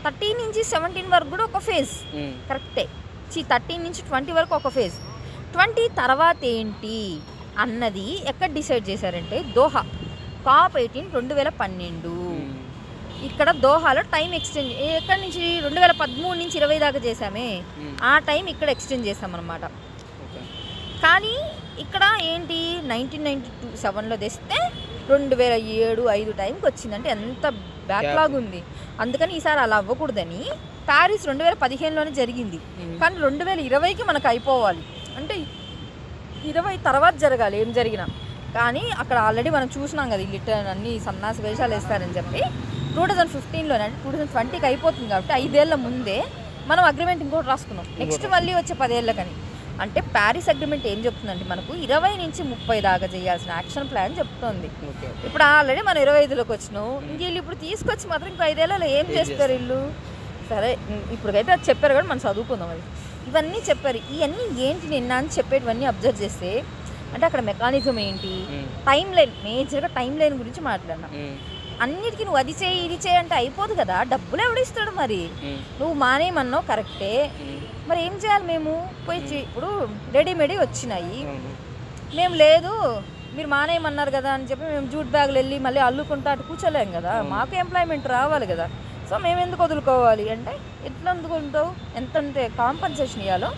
13 నుంచి 17 వరకు కూడా ఒక ఫేజ్. కరెక్టే. 13 నుంచి 20 వరకు ఒక ఫేజ్. 20 తర్వాత ఏంటి అన్నది ఎక్కడ డిసైడ్ చేశారంటే దోహా COP18 2012. ఇక్కడ దోహాలో టైం ఎక్స్టెండ్ ఎక్కడి నుంచి 2013 నుంచి 20 దాకా చేసామే, ఆ టైం ఇక్కడ ఎక్స్టెండ్ చేసామన్నమాట. కానీ ఇక్కడ ఏంటి 1997లో తెస్తే 2007-05 టైంకి వచ్చిందంటే ఎంత బ్యాక్లాగ్ ఉంది. అందుకని ఈసారి అలా అవ్వకూడదని ప్యారిస్ 2015లోనే జరిగింది, కానీ 2020కి మనకు అయిపోవాలి అంటే 20 తర్వాత జరగాలి ఏం జరిగినా. కానీ అక్కడ ఆల్రెడీ మనం చూసినాం కదా లిటర్ అన్ని సన్నాసి వేషాలు వేస్తారని చెప్పి 2015లోనే అంటే 2020కి అయిపోతుంది కాబట్టి 5 ఏళ్ల ముందే మనం అగ్రిమెంట్ ఇంకోటి రాసుకున్నాం, నెక్స్ట్ మళ్ళీ వచ్చే 10 ఏళ్ళకని. అంటే ప్యారిస్ అగ్రిమెంట్ ఏం చెప్తుందంటే మనకు 20 నుంచి 30 దాకా చేయాల్సిన యాక్షన్ ప్లాన్ చెప్తుంది. ఇప్పుడు ఆల్రెడీ మనం 25లోకి వచ్చినాం, ఇంక వీళ్ళు ఇప్పుడు తీసుకొచ్చి మాత్రం ఇంకో 5 ఏళ్ళలో ఏం చేస్తారు వీళ్ళు? సరే ఇప్పుడైతే అది చెప్పారు కానీ మనం చదువుకుందాం. అది ఇవన్నీ చెప్పారు. ఇవన్నీ ఏంటి నిన్న అని చెప్పేటివన్నీ అబ్జర్వ్ చేస్తే అంటే అక్కడ మెకానిజం ఏంటి, టైం లైన్, మేజర్గా టైం లైన్ గురించి మాట్లాడినా. అన్నిటికీ నువ్వు అది చేయి ఇది చేయి అంటే అయిపోదు కదా, డబ్బులు ఎవడిస్తాడు మరి? నువ్వు మానేయమన్నావు కరెక్టే, మరి ఏం చేయాలి మేము? పోయి ఇప్పుడు రెడీమేడ్ వచ్చినాయి, మేము లేదు మీరు మానేయమన్నారు కదా అని చెప్పి మేము జూట్ బ్యాగులు వెళ్ళి మళ్ళీ అల్లుకుంటా అటు కూర్చోలేం కదా, మాకు ఎంప్లాయ్మెంట్ రావాలి కదా. సో మేము ఎందుకు వదులుకోవాలి అంటే ఎట్లా అందుకుంటావు, ఎంత అంటే కాంపన్సేషన్ ఇవ్వాలో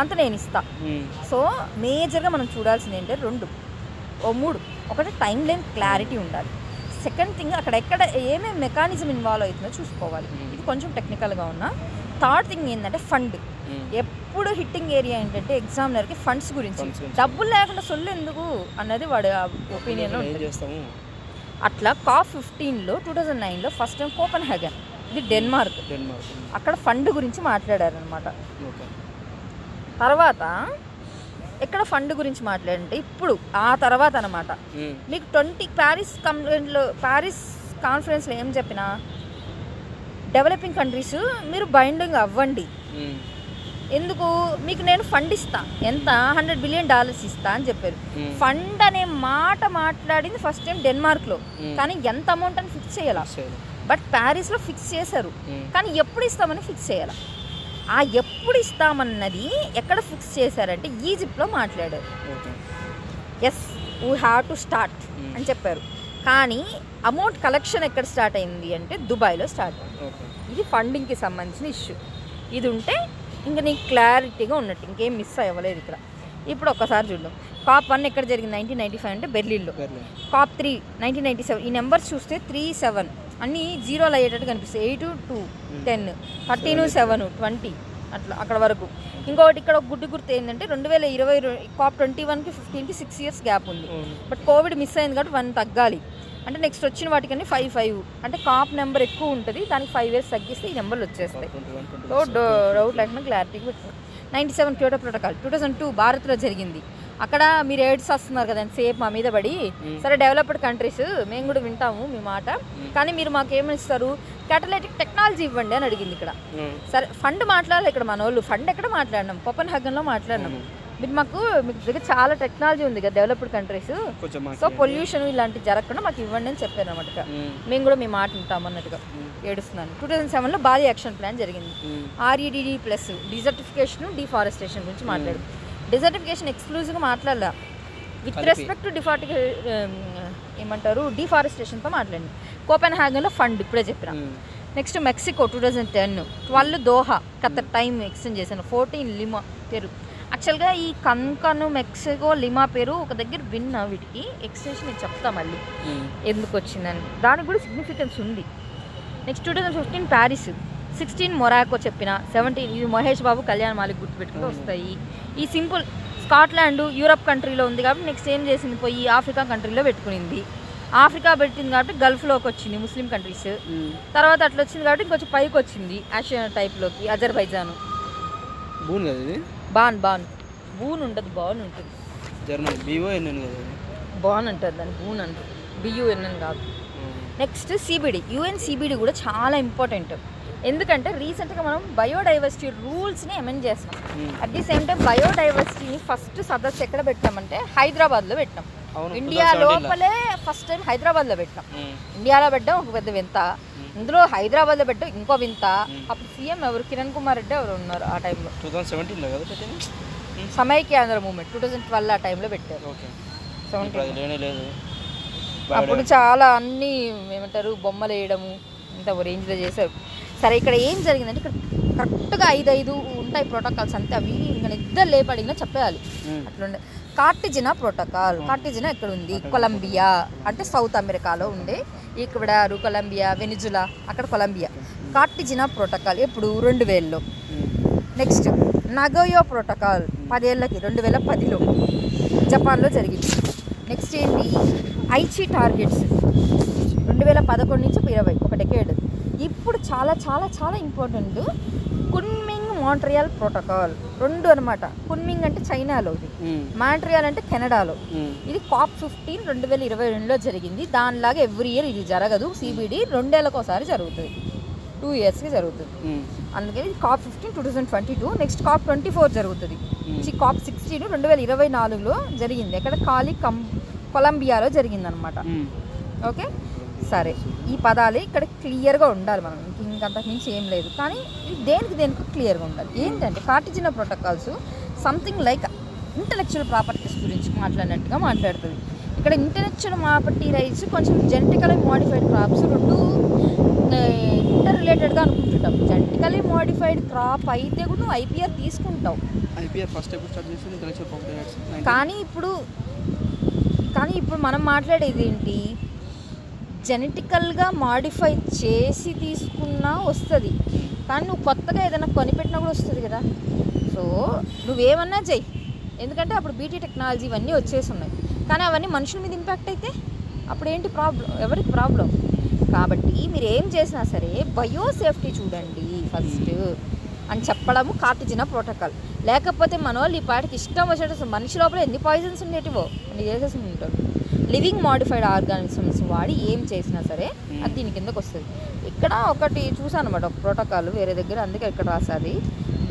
అంత నేను ఇస్తా. సో మేజర్గా మనం చూడాల్సింది ఏంటంటే 3 ఒకటి టైం లైన్ క్లారిటీ ఉండాలి. సెకండ్ థింగ్ అక్కడ ఎక్కడ ఏమేమి మెకానిజం ఇన్వాల్వ్ అవుతుందో చూసుకోవాలి, ఇది కొంచెం టెక్నికల్గా ఉన్నా. థర్డ్ థింగ్ ఏంటంటే ఫండ్. ఎప్పుడు హిట్టింగ్ ఏరియా ఏంటంటే ఎగ్జామినర్కి ఫండ్స్ గురించి, డబ్బులు లేకుండా సొల్లు ఎందుకు అన్నది వాడి ఒపీనియన్లో ఉంటుంది. అట్లా COP15లో 2009లో ఫస్ట్ టైం కోపెన్హాగన్, ఇది డెన్మార్క్, అక్కడ ఫండ్ గురించి మాట్లాడారనమాట. తర్వాత ఎక్కడ ఫండ్ గురించి మాట్లాడంటే ఇప్పుడు ఆ తర్వాత అనమాట మీకు ప్యారిస్ కాన్ఫరెన్స్లో ఏం చెప్పినా డెవలపింగ్ కంట్రీస్ మీరు బైండింగ్ అవ్వండి, ఎందుకు మీకు నేను ఫండ్ ఇస్తా, ఎంత $100 బిలియన్ ఇస్తా అని చెప్పారు. ఫండ్ అనే మాట మాట్లాడింది ఫస్ట్ టైం డెన్మార్క్లో, కానీ ఎంత అమౌంట్ అని ఫిక్స్ చేయాల. బట్ ప్యారిస్లో ఫిక్స్ చేశారు, కానీ ఎప్పుడు ఇస్తామని ఫిక్స్ చేయాలి. ఆ ఎప్పుడు ఇస్తామన్నది ఎక్కడ ఫిక్స్ చేశారంటే ఈజిప్ట్లో మాట్లాడారు. Yes we have to start అని చెప్పారు, కానీ అమౌంట్ కలెక్షన్ ఎక్కడ స్టార్ట్ అయింది అంటే దుబాయ్లో స్టార్ట్ అయింది. ఇది ఫండింగ్కి సంబంధించిన ఇష్యూ. ఇది ఉంటే ఇంకా నీకు క్లారిటీగా ఉన్నట్టు, ఇంకేం మిస్ అవ్వలేదు ఇక్కడ. ఇప్పుడు ఒక్కసారి చూద్దాం. COP1 ఎక్కడ జరిగింది 1995 అంటే బెర్లిన్లో. COP3 1997. ఈ నెంబర్స్ చూస్తే 3, 7 అన్నీ జీరోలు అయ్యేటట్టు కనిపిస్తాయి. 8, 2, 10, 13, 7, 20 అట్లా అక్కడ వరకు. ఇంకొకటి ఇక్కడ ఒక గుడ్డి గుర్తు ఏంటంటే 2020 COP21కి 15కి 6 years గ్యాప్ ఉంది. బట్ కోవిడ్ మిస్ అయింది కాబట్టి 1 తగ్గాలి అంటే నెక్స్ట్ వచ్చిన వాటికన్నీ 5 అంటే COP నెంబర్ ఎక్కువ ఉంటుంది, దానికి 5 years తగ్గిస్తే ఈ నెంబర్లు వచ్చేస్తాయి. సో డౌట్ లేకుండా క్లారిటీగా పెట్టారు. 97 క్యోటో ప్రోటోకాల్ 2002 భారత్లో జరిగింది. అక్కడ మీరు ఎయిడ్స్ వస్తున్నారు కదా సేపు మా మీద పడి, సరే డెవలప్డ్ కంట్రీస్ మేము కూడా వింటాము మీ మాట, కానీ మీరు మాకు ఏమని ఇస్తారు, క్యాటలైటిక్ టెక్నాలజీ ఇవ్వండి అని అడిగింది ఇక్కడ. సరే ఫండ్ మాట్లాడాలి ఇక్కడ మన వాళ్ళు, ఫండ్ ఎక్కడ మాట్లాడినాం, కోపెన్హాగన్లో మాట్లాడినాం. మీకు దగ్గర చాలా టెక్నాలజీ ఉంది కదా డెవలప్డ్ కంట్రీస్, సో పొల్యూషన్ ఇలాంటివి జరగకుండా మాకు ఇవ్వండి అని చెప్పారు అన్నమాట. మేము కూడా మీ మాట వింటాం అన్నట్టుగా ఏడుస్తున్నాను. 2007లో భారీ యాక్షన్ ప్లాన్ జరిగింది. REDD+ డిజర్టిఫికేషన్, డిఫారెస్టేషన్ గురించి మాట్లాడు. డిజర్టిఫికేషన్ ఎక్స్క్లూజివ్గా మాట్లాడాల, విత్ రెస్పెక్ట్ టు డిఫారెస్టేషన్తో మాట్లాడింది. కోపెన్హాగన్లో ఫండ్ ఇప్పుడే చెప్పిన. Next Mexico 2010, 12 Doha Qatar time extend చేశాను. 14 లిమా పేరు. యాక్చువల్గా ఈ కన్కను మెక్సికో లిమా పేరు ఒక దగ్గర విన్నా, వీటికి ఎక్స్టెన్షన్ నేను చెప్తా మళ్ళీ ఎందుకు వచ్చిందని, దానికి కూడా సిగ్నిఫికెన్స్ ఉంది. నెక్స్ట్ 2015 ప్యారిస్, 16 మొరాకో చెప్పిన, 17 ఇది మహేష్ బాబు కళ్యాణ్ మాలిక్ గుర్తుపెట్టుకుంటూ వస్తాయి. ఈ సింపుల్ స్కాట్లాండ్ యూరప్ కంట్రీలో ఉంది కాబట్టి నెక్స్ట్ ఏం చేసింది, పోయి ఆఫ్రికా కంట్రీలో పెట్టుకునింది. ఆఫ్రికా పెట్టింది కాబట్టి గల్ఫ్లోకి వచ్చింది ముస్లిం కంట్రీస్. తర్వాత అట్లా వచ్చింది కాబట్టి ఇంకొంచెం పైకి వచ్చింది ఆసియా టైప్లోకి, అజర్బైజాన్. బాన్ బూన్ ఉంటుంది, బాన్ ఉంటుంది, జర్మనీ BONN కదా, బాన్ అంటారు దాన్ని, బూన్ అంటారు, BUNN కాదు. నెక్స్ట్ CBD, UN CBD కూడా చాలా ఇంపార్టెంట్. ఎందుకంటే రీసెంట్గా మనం బయోడైవర్సిటీ రూల్స్ని అమెండ్ చేస్తున్నాం. అట్ ది సేమ్ టైం బయోడైవర్సిటీని ఫస్ట్ సదస్సు ఎక్కడ పెట్టామంటే హైదరాబాద్లో పెట్టాం. ఇండియా లోపలే ఫస్ట్ టైం హైదరాబాద్లో పెట్టాం. ఇండియాలో పెట్టాం ఒక పెద్ద వింత, ఇందులో హైదరాబాద్లో పెట్టాం ఇంకో వింత. అప్పుడు సీఎం ఎవరు, కిరణ్ కుమార్ రెడ్డి ఎవరు ఉన్నారు ఆ టైంలో, 2017లో కదా సమైక్యాంధ్ర మూవ్మెంట్ 2012 ఆ టైంలో పెట్టారు. 17 అప్పుడు చాలా అన్నీ ఏమంటారు బొమ్మలు వేయడము ఇంత రేంజ్లో చేశారు. సరే ఇక్కడ ఏం జరిగిందంటే ఇక్కడ కరెక్ట్గా 5 ఉంటాయి ప్రోటోకాల్స్ అంతే. అవి ఇంకా నిద్ర లేపడిగినా చెప్పేయాలి అట్లుండే. కార్టిజినా ప్రోటోకాల్, కార్టిజినా ఎక్కడ ఉంది? కొలంబియా అంటే సౌత్ అమెరికాలో ఉండే. ఇక్కడ కొలంబియా, వెనిజులా, అక్కడ కొలంబియా. కార్టిజినా ప్రోటోకాల్ ఎప్పుడు 2000లో. నెక్స్ట్ నగోయో ప్రోటోకాల్ 10 ఏళ్ళకి 2010లో జపాన్లో జరిగింది. నెక్స్ట్ ఏంటి? ఐచి టార్గెట్స్ 2011 నుంచి 20 ఒక డెకేడ్. ఇప్పుడు చాలా చాలా చాలా ఇంపార్టెంట్ కున్మింగ్ మాంట్రియాల్ ప్రోటోకాల్ 2 అనమాట. కున్మింగ్ అంటే చైనాలో, మాంట్రియాల్ అంటే కెనడాలో. ఇది COP15 2022లో జరిగింది. దానిలాగా ఎవ్రీ ఇయర్ ఇది జరగదు. CBD 2 ఏళ్ళకి ఒకసారి జరుగుతుంది, 2 ఇయర్స్కి జరుగుతుంది. అందుకని COP15 2022. నెక్స్ట్ COP24 జరుగుతుంది. COP16 2024లో జరిగింది. ఎక్కడ? కొలంబియాలో జరిగిందనమాట. ఓకే సరే, ఈ పదాలు ఇక్కడ క్లియర్గా ఉండాలి. మనం ఇంకంతకు మించి ఏం లేదు, కానీ దేనికి క్లియర్గా ఉండాలి. ఏంటంటే Cartagena protocols something like intellectual properties గురించి మాట్లాడినట్టుగా మాట్లాడుతుంది. ఇక్కడ ఇంటలెక్చువల్ ప్రాపర్టీ రైట్స్ కొంచెం జెనెటికలీ మోడిఫైడ్ క్రాప్స్ 2 ఇంటర్ రిలేటెడ్గా అనుకుంటుంటాం. జెనెటికలీ మోడిఫైడ్ క్రాప్ అయితే కూడా నువ్వు ఐపీఆర్ తీసుకుంటావు. కానీ ఇప్పుడు మనం మాట్లాడేది ఏంటి? జెనెటికల్గా మాడిఫై చేసి తీసుకున్నా వస్తుంది, కానీ నువ్వు కొత్తగా ఏదైనా కొనిపెట్టినా కూడా వస్తుంది కదా. సో నువ్వేమన్నా చెయ్యి, ఎందుకంటే అప్పుడు బీటీ టెక్నాలజీ ఇవన్నీ వచ్చేసి ఉన్నాయి. కానీ అవన్నీ మనుషుల మీద ఇంపాక్ట్ అయితే అప్పుడు ఏంటి ప్రాబ్లం? ఎవరికి ప్రాబ్లం? కాబట్టి మీరు ఏం చేసినా సరే బయోసేఫ్టీ చూడండి ఫస్ట్ అని చెప్పడము కార్టిజినా ప్రోటోకాల్. లేకపోతే మన వాళ్ళు ఈ పాటికి ఇష్టం వచ్చేటప్పుడు మనిషి లోపల ఎన్ని పాయిజన్స్ ఉండేటివో అన్ని చేసేసి ఉంటారు. లివింగ్ మాడిఫైడ్ ఆర్గానిజమ్స్ వాడి ఏం చేసినా సరే అది దీని కిందకు వస్తుంది. ఇక్కడ ఒకటి చూసాను అనమాట, ఒక ప్రోటోకాల్ వేరే దగ్గర, అందుకే ఇక్కడ రాసాది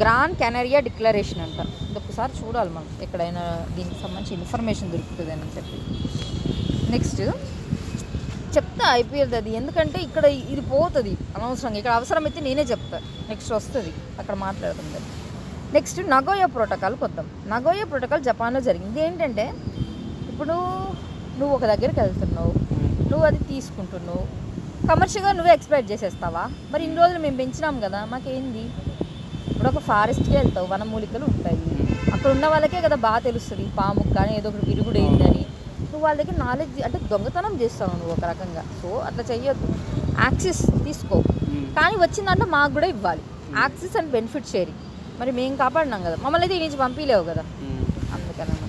గ్రాన్ కెనరియా డిక్లరేషన్ అంట. ఇది ఒకసారి చూడాలి మనం, ఎక్కడైనా దీనికి సంబంధించి ఇన్ఫర్మేషన్ దొరుకుతుంది అని చెప్పి. నెక్స్ట్ చెప్తా ఐపీఎల్ అది, ఎందుకంటే ఇక్కడ ఇది పోతుంది అనవసరంగా. ఇక్కడ అవసరమైతే నేనే చెప్తా, నెక్స్ట్ వస్తుంది అక్కడ మాట్లాడుతుంది. నెక్స్ట్ నగోయా ప్రోటోకాల్కి వద్దాం. నగోయా ప్రోటోకాల్ జపాన్లో జరిగింది. ఏంటంటే ఇప్పుడు నువ్వు ఒక దగ్గరికి వెళ్తున్నావు, నువ్వు అది తీసుకుంటున్నావు, కమర్షియల్గా నువ్వే ఎక్స్పెక్ట్ చేసేస్తావా? మరి ఇన్ని రోజులు మేము పెంచినాం కదా, మాకేంది? ఇప్పుడు ఒక ఫారెస్ట్కి వెళ్తావు, వనమూలికలు ఉంటాయి, అక్కడ ఉన్న వాళ్ళకే కదా బాగా తెలుస్తుంది పాముకు కానీ ఏదో ఒకటి విరుగుడు అయిందని. నువ్వు వాళ్ళ దగ్గర నాలెడ్జ్ అంటే దొంగతనం చేస్తావు నువ్వు ఒక రకంగా. సో అట్లా చెయ్యొద్దు. యాక్సిస్ తీసుకో, కానీ వచ్చిందంటే మాకు కూడా ఇవ్వాలి. Axis and benefit sharing. మరి మేము కాపాడినాం కదా, మమ్మల్ని అయితే ఈ నుంచి పంపించలేవు కదా, అందుకనమాట.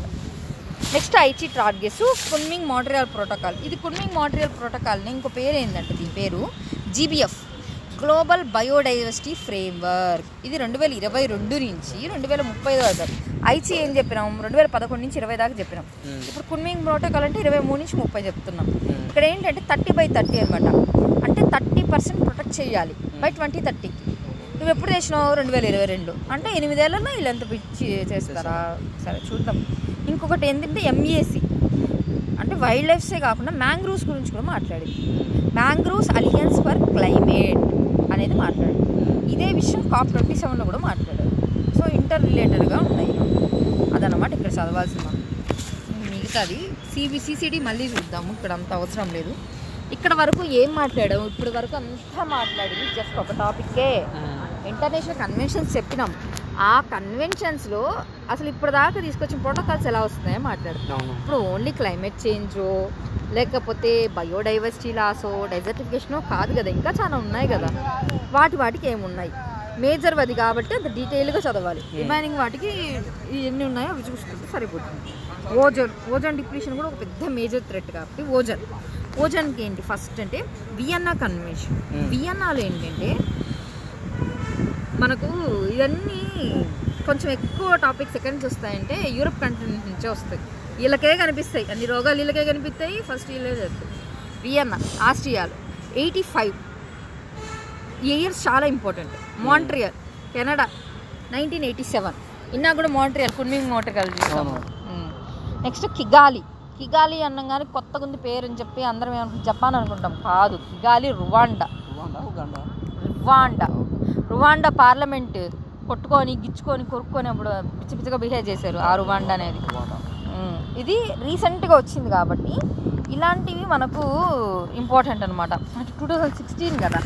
Next Aichi targets Kunming Montreal protocol. ఇది కున్మింగ్ మాంట్రియాల్ ప్రోటోకాల్ని ఇంకో పేరు ఏంటంటే దీని పేరు GBF, గ్లోబల్ బయోడైవర్సిటీ ఫ్రేమ్వర్క్. ఇది 2022 నుంచి 2030 దాకా. ఐచి ఏం చెప్పినాం? 2011 నుంచి 20 దాకా చెప్పినాం. ఇప్పుడు కున్మింగ్ ప్రోటోకాల్ అంటే 23 నుంచి 30 చెప్తున్నాం. ఇక్కడ ఏంటంటే 30/30 అనమాట. అంటే 30% ప్రొటెక్ట్ చేయాలి బై 2030కి. నువ్వు ఎప్పుడు చేసినావు? 2022. అంటే 8 ఏళ్ళలో వీళ్ళు ఎంత పిచ్చి చేస్తారా? సరే చూద్దాం. ఇంకొకటి ఏంటంటే MAC అంటే వైల్డ్ లైఫ్సే కాకుండా మ్యాంగ్రూవ్స్ గురించి కూడా మాట్లాడింది. మ్యాంగ్రూవ్స్ అలియన్స్ ఫర్ క్లైమేట్ అనేది మాట్లాడారు. ఇదే విషయం COP27లో కూడా మాట్లాడారు. సో ఇంటర్ రిలేటెడ్గా ఉన్నాయి అదనమాట ఇక్కడ చదవాల్సిన. మిగతాది CCD మళ్ళీ చూద్దాము, ఇక్కడ అంత అవసరం లేదు. ఇక్కడ వరకు ఏం మాట్లాడాము? ఇప్పటి వరకు అంతా మాట్లాడింది జస్ట్ ఒక టాపిక్కే. ఇంటర్నేషనల్ కన్వెన్షన్స్ చెప్పినాం. ఆ కన్వెన్షన్స్లో అసలు ఇప్పటిదాకా తీసుకొచ్చిన ప్రోటోకాల్స్ ఎలా వస్తున్నాయో మాట్లాడుతున్నాం. ఇప్పుడు ఓన్లీ క్లైమేట్ చేంజో లేకపోతే బయోడైవర్సిటీ లాసో డెజర్టిఫికేషనో కాదు కదా, ఇంకా చాలా ఉన్నాయి కదా. వాటికి ఏమున్నాయి మేజర్ అది కాబట్టి అంత డీటెయిల్గా చదవాలి. రిమైనింగ్ వాటికి ఎన్ని ఉన్నాయో అవి చూసుకుంటే సరిపోతుంది. ఓజోన్ డిప్లీషన్ కూడా ఒక పెద్ద మేజర్ థ్రెట్ కాబట్టి ఓజోన్కి ఏంటి ఫస్ట్ అంటే వియన్నా కన్వెన్షన్. వియన్నాలో ఏంటంటే మనకు ఇవన్నీ కొంచెం ఎక్కువ టాపిక్స్ ఎక్కడి నుంచి వస్తాయంటే యూరప్ కంట్రీస్ నుంచే వస్తాయి. వీళ్ళకే కనిపిస్తాయి అన్ని రోగాలు, వీళ్ళకే కనిపిస్తాయి. ఫస్ట్ వీళ్ళే చేస్తాయి. వియన్నా ఆస్ట్రియాలో 85 ఇయర్స్ చాలా ఇంపార్టెంట్. Montreal Canada 1987. ఇన్నా కూడా మాంట్రియల్ కున్మింగ్ మోంట్రియల్ చూస్తాము. నెక్స్ట్ కిగాలి అనగానే కొత్తగా ఉంది పేరు అని చెప్పి అందరం ఏమనుకుంటాం జపాన్ అనుకుంటాం. కాదు, కిగాలి రువాండా పార్లమెంట్ కొట్టుకొని గిచ్చుకొని కొరుక్కొని అప్పుడు పిచ్చి పిచ్చిగా బిహేవ్ చేశారు ఆ రువాండా అనేది. ఇది రీసెంట్గా వచ్చింది కాబట్టి ఇలాంటివి మనకు ఇంపార్టెంట్ అనమాట. 2016 కదా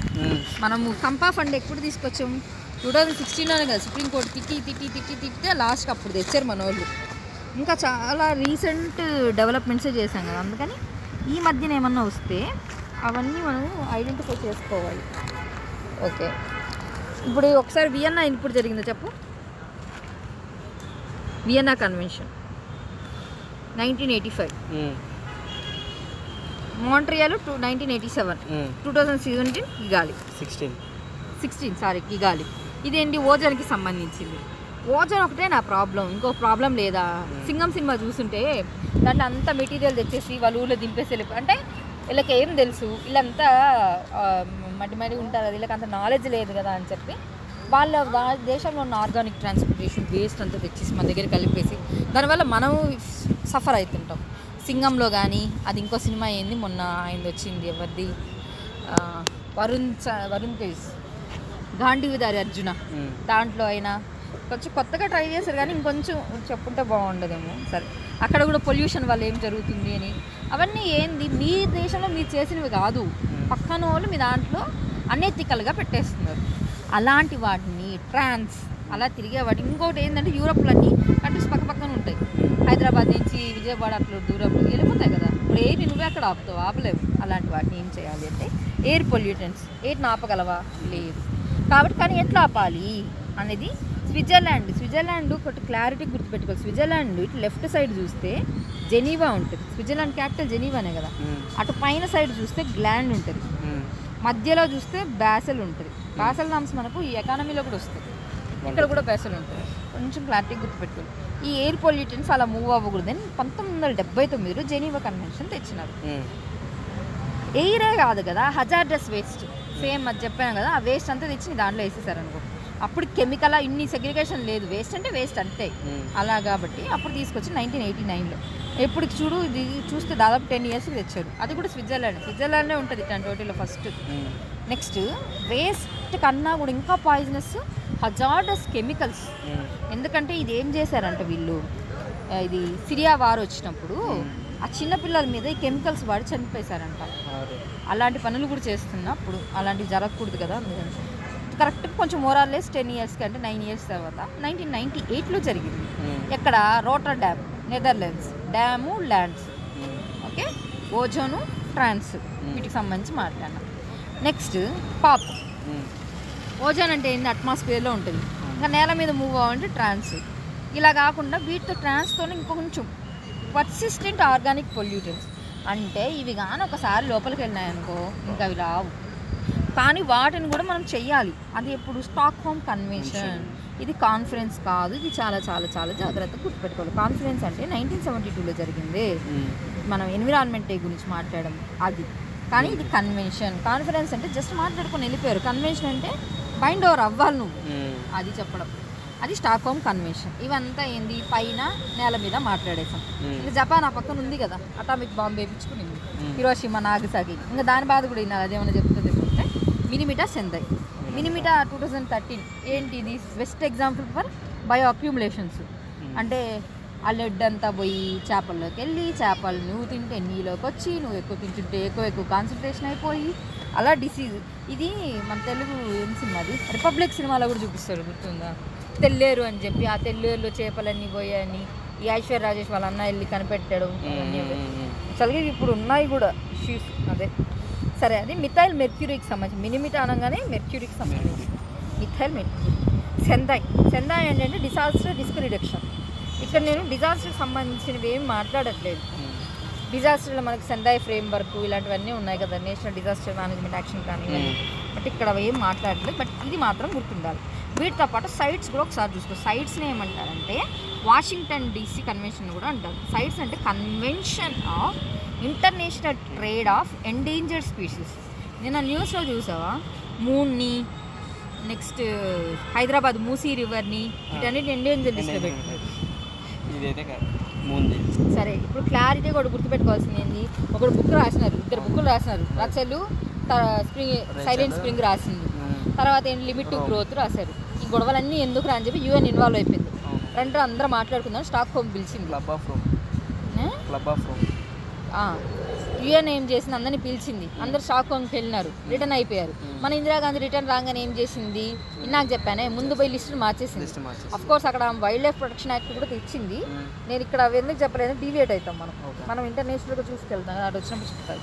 మనము కంపా ఫండ్ ఎప్పుడు తీసుకొచ్చాము, 2016లోనే కదా. సుప్రీంకోర్టు తిట్టితే లాస్ట్కి అప్పుడు తెచ్చారు మన వాళ్ళు. ఇంకా చాలా రీసెంట్ డెవలప్మెంట్సే చేశాం కదా, అందుకని ఈ మధ్యన ఏమన్నా వస్తే అవన్నీ మనం ఐడెంటిఫై చేసుకోవాలి. ఓకే, ఇప్పుడు ఒకసారి వియన్నా ఇప్పుడు జరిగిందో చెప్పు. Vienna convention 1985, Montreal 1987, 2017 కిగాలి 16 కిగాలి. ఇదేంటి ఓజోన్కి సంబంధించింది. ఓజోన్ ఒకటే నా ప్రాబ్లం, ఇంకో ప్రాబ్లం లేదా? సింగం సినిమా చూస్తుంటే దాంట్లో అంతా మెటీరియల్ తెచ్చేసి వాళ్ళ ఊళ్ళో దింపేసి అంటే వీళ్ళకి ఏం తెలుసు, వీళ్ళంతా మట్టి ఉంటారు, వీళ్ళకి అంత నాలెడ్జ్ లేదు కదా అని చెప్పి వాళ్ళ దేశంలో ఉన్న ఆర్గానిక్ ట్రాన్స్పోర్టేషన్ వేస్ట్ అంతా తెచ్చేసి మన దగ్గర కలిపేసి దానివల్ల మనం సఫర్ అవుతుంటాం. సింగంలో కానీ అది ఇంకో సినిమా ఏంది మొన్న ఆయనది వచ్చింది, ఎవరిది, వరుణ్ తేజ్, గాంధీవిదారి అర్జున, దాంట్లో అయినా కొంచెం కొత్తగా ట్రై చేశారు కానీ ఇంకొంచెం చెప్పుంటే బాగుండదేమో. సరే, అక్కడ కూడా పొల్యూషన్ వల్ల ఏం జరుగుతుంది అని అవన్నీ ఏంది, మీ దేశంలో మీరు చేసినవి కాదు, పక్కన వాళ్ళు మీ దాంట్లో అనెథికల్గా పెట్టేస్తున్నారు. అలాంటి వాటిని ట్రాన్స్ అలా తిరిగే వాటి. ఇంకోటి ఏంటంటే యూరోప్లో అన్ని కంట్రీస్ పక్కన ఉంటాయి. హైదరాబాద్ నుంచి విజయవాడ అట్లా దూరంలో వెళ్ళిపోతాయి కదా. ఇప్పుడు ఎయిర్ నువ్వే అక్కడ ఆపుతావు, ఆపలేవు. అలాంటి వాటిని ఏం చేయాలి అంటే ఎయిర్ పొల్యూటెంట్స్, ఎయిర్ని ఆపగలవా? లేదు. కాబట్టి కానీ ఎట్లా ఆపాలి అనేది స్విట్జర్లాండ్ ఒకటి క్లారిటీ గుర్తుపెట్టుకోవాలి. స్విట్జర్లాండ్ ఇటు లెఫ్ట్ సైడ్ చూస్తే జెనీవా ఉంటుంది, స్విట్జర్లాండ్ క్యాపిటల్ జెనీవానే కదా. అటు పైన సైడ్ చూస్తే గ్లాండ్ ఉంటుంది, మధ్యలో చూస్తే బాసెల్ ఉంటుంది. బాసెల్ నామ్స్ మనకు ఈ ఎకానమీలో కూడా వస్తుంది, ఇక్కడ కూడా బాసెల్ ఉంటుంది. కొంచెం క్లారిటీ గుర్తుపెట్టుకోవాలి. ఈ ఎయిర్ పొల్యూటెంట్స్ అలా మూవ్ అవ్వకూడదని 1979లో జెనీవా కన్వెన్షన్ తెచ్చినారు. ఎయిరే కాదు కదా, హజార్డస్ వేస్ట్, సేమ్ అది చెప్పాను కదా, ఆ వేస్ట్ అంతా తెచ్చి దాంట్లో వేసేసారు అనుకో. అప్పుడు కెమికల్ ఇన్ని సెగ్రిగేషన్ లేదు, వేస్ట్ అంటే వేస్ట్ అంతే. అలా కాబట్టి అప్పుడు తీసుకొచ్చి 1989లో ఎప్పుడు చూడు ఇది చూస్తే దాదాపు 10 yearsకి తెచ్చాడు. అది కూడా స్విట్జర్లాండే ఉంటుంది టోటల్లో ఫస్ట్. నెక్స్ట్ వేస్ట్ కన్నా కూడా ఇంకా పాయిజనస్ హజార్డస్ కెమికల్స్. ఎందుకంటే ఇది ఏం చేశారంటే వీళ్ళు, ఇది సిరియా వార్ వచ్చినప్పుడు ఆ చిన్నపిల్లల మీద ఈ కెమికల్స్ వాడి చనిపోయేశారంట. అలాంటి పనులు కూడా చేస్తున్నప్పుడు అలాంటివి జరగకూడదు కదా. కరెక్ట్ కొంచెం మోరార్లెస్ 10 yearsకి అంటే 9 years తర్వాత 1998లో జరిగింది. ఎక్కడ? Rotterdam, Netherlands. Dam, lands. Okay, ozone, trans, వీటికి సంబంధించి మాట్లాడినా. Next pop. ఓజోన్ అంటే ఏంటి? అట్మాస్ఫియర్లో ఉంటుంది. ఇంకా నేల మీద మూవ్ అవ్వాలంటే ట్రాన్స్. ఇలా కాకుండా వీటితో ట్రాన్స్తో ఇంకొంచెం పర్సిస్టెంట్ ఆర్గానిక్ పొల్యూటెంట్స్. అంటే ఇవి కానీ ఒకసారి లోపలికి వెళ్ళినాయనుకో ఇంకా అవి రావు. కానీ వాటిని కూడా మనం చెయ్యాలి. అది ఎప్పుడు? Stockholm convention. ఇది కాన్ఫరెన్స్ కాదు, ఇది చాలా చాలా చాలా జాగ్రత్తగా గుర్తుపెట్టుకోవాలి. కాన్ఫరెన్స్ అంటే 1972లో జరిగింది. మనం ఎన్విరాన్మెంట్ డే గురించి మాట్లాడడం అది. కానీ ఇది కన్వెన్షన్. కాన్ఫరెన్స్ అంటే జస్ట్ మాట్లాడుకొని వెళ్ళిపోయారు. కన్వెన్షన్ అంటే బైండ్ ఓవర్ అవ్వాలి నువ్వు, అది చెప్పడం. అది స్టాక్హోమ్ కన్వెన్షన్. ఇవంతా ఏంది? పైన నేల మీద మాట్లాడేసాం. ఇంకా జపాన్ ఆ పక్కన ఉంది కదా, అటామిక్ బాంబ్ వేయించుకునింది, హిరోషిమా, నాగసాకి. ఇంకా దాని బాధ కూడా వినాలి. అదేమన్నా చెప్తుంది అంటే మినిమిటా సెందై. మినిమిటా 2013 ఏంటి? ఇది బెస్ట్ ఎగ్జాంపుల్ ఫర్ బయో అక్యూములేషన్స్. అంటే ఆ లెడ్ అంతా పోయి చేపల్లోకి వెళ్ళి చేపలు నువ్వు తింటే నీలోకి వచ్చి నువ్వు ఎక్కువ తింటుంటే ఎక్కువ కాన్సన్ట్రేషన్ అయిపోయి అలా డిసీజ్. ఇది మన తెలుగు ఏం సినిమా, అది రిపబ్లిక్ సినిమాలో కూడా చూపిస్తారు, గుర్తుందా? తెల్లేరు అని చెప్పి ఆ తెల్లేరులో చేపలన్నీ పోయాయని ఈ ఐశ్వర్య రాజేష్ వాళ్ళ అన్న వెళ్ళి కనిపెట్టాడు. అసలు ఇప్పుడు ఉన్నాయి కూడా ఇష్యూస్. అదే సరే, అది మిథైల్ మెర్క్యూరీకి సంబంధించి. మినిమిటా అనగానే మెర్క్యూరీకి సంబంధించి మిథైల్ మెర్క్యూరీ. సెందాయ్ ఏంటంటే డిజాస్టర్ రిస్క్ రిడక్షన్. ఇక్కడ నేను డిజాస్టర్కి సంబంధించినవి ఏమి మాట్లాడట్లేదు. డిజాస్టర్లో మనకి సెందాయ్ ఫ్రేమ్ వర్క్ ఇలాంటివన్నీ ఉన్నాయి కదా, national disaster management action plan ఇవన్నీ. బట్ ఇక్కడ ఏం మాట్లాడలేదు. బట్ ఇది మాత్రం గుర్తుండాలి. వీటితో పాటు సైట్స్ కూడా ఒకసారి చూసుకో. సైట్స్ని ఏమంటారంటే వాషింగ్టన్ DC కన్వెన్షన్ కూడా అంటారు. సైట్స్ అంటే convention of international trade of endangered species. నేను న్యూస్లో చూసావా, మూన్ని, నెక్స్ట్ హైదరాబాద్ మూసీ రివర్ని, వీటన్నిటి ఎండేంజర్ లిస్ట్లో పెట్టినారు. ఇదైతే ముందు సరే, ఇప్పుడు క్లారిటీ కూడా గుర్తుపెట్టుకోవాల్సింది ఏంది, ఒకడు బుక్ రాసినారు, 2 బుక్కులు రాసినారు. రచలు సైలెంట్ స్ప్రింగ్ రాసింది, తర్వాత ఏంటి లిమిట్ టు గ్రోత్ రాశారు. ఈ గొడవలన్నీ ఎందుకు రా అని చెప్పి UN ఇన్వాల్వ్ అయిపోయింది. అందరూ మాట్లాడుకుందాం, స్టాక్ హోమ్ పిలిచింది. క్లబ్ ఆఫ్ UN ఏం చేసింది, అందరినీ పిలిచింది. అందరు స్టాక్ హోమ్కి వెళ్ళినారు, రిటర్న్ అయిపోయారు. మన ఇందిరాగాంధీ రిటర్న్ రాగానే ఏం చేసింది, ఇందాక చెప్పానే ముందు పోయి లిస్టులు మార్చేసింది. అఫ్కోర్స్ అక్కడ వైల్డ్ లైఫ్ ప్రొటెక్షన్ యాక్ట్ కూడా తెచ్చింది. నేను ఇక్కడ ఎందుకు చెప్పలేదు, డీవియేట్ అవుతాం మనం ఇంటర్నేషనల్గా చూసుకెళ్తాం. అటు వచ్చినప్పుడు చెప్తారు,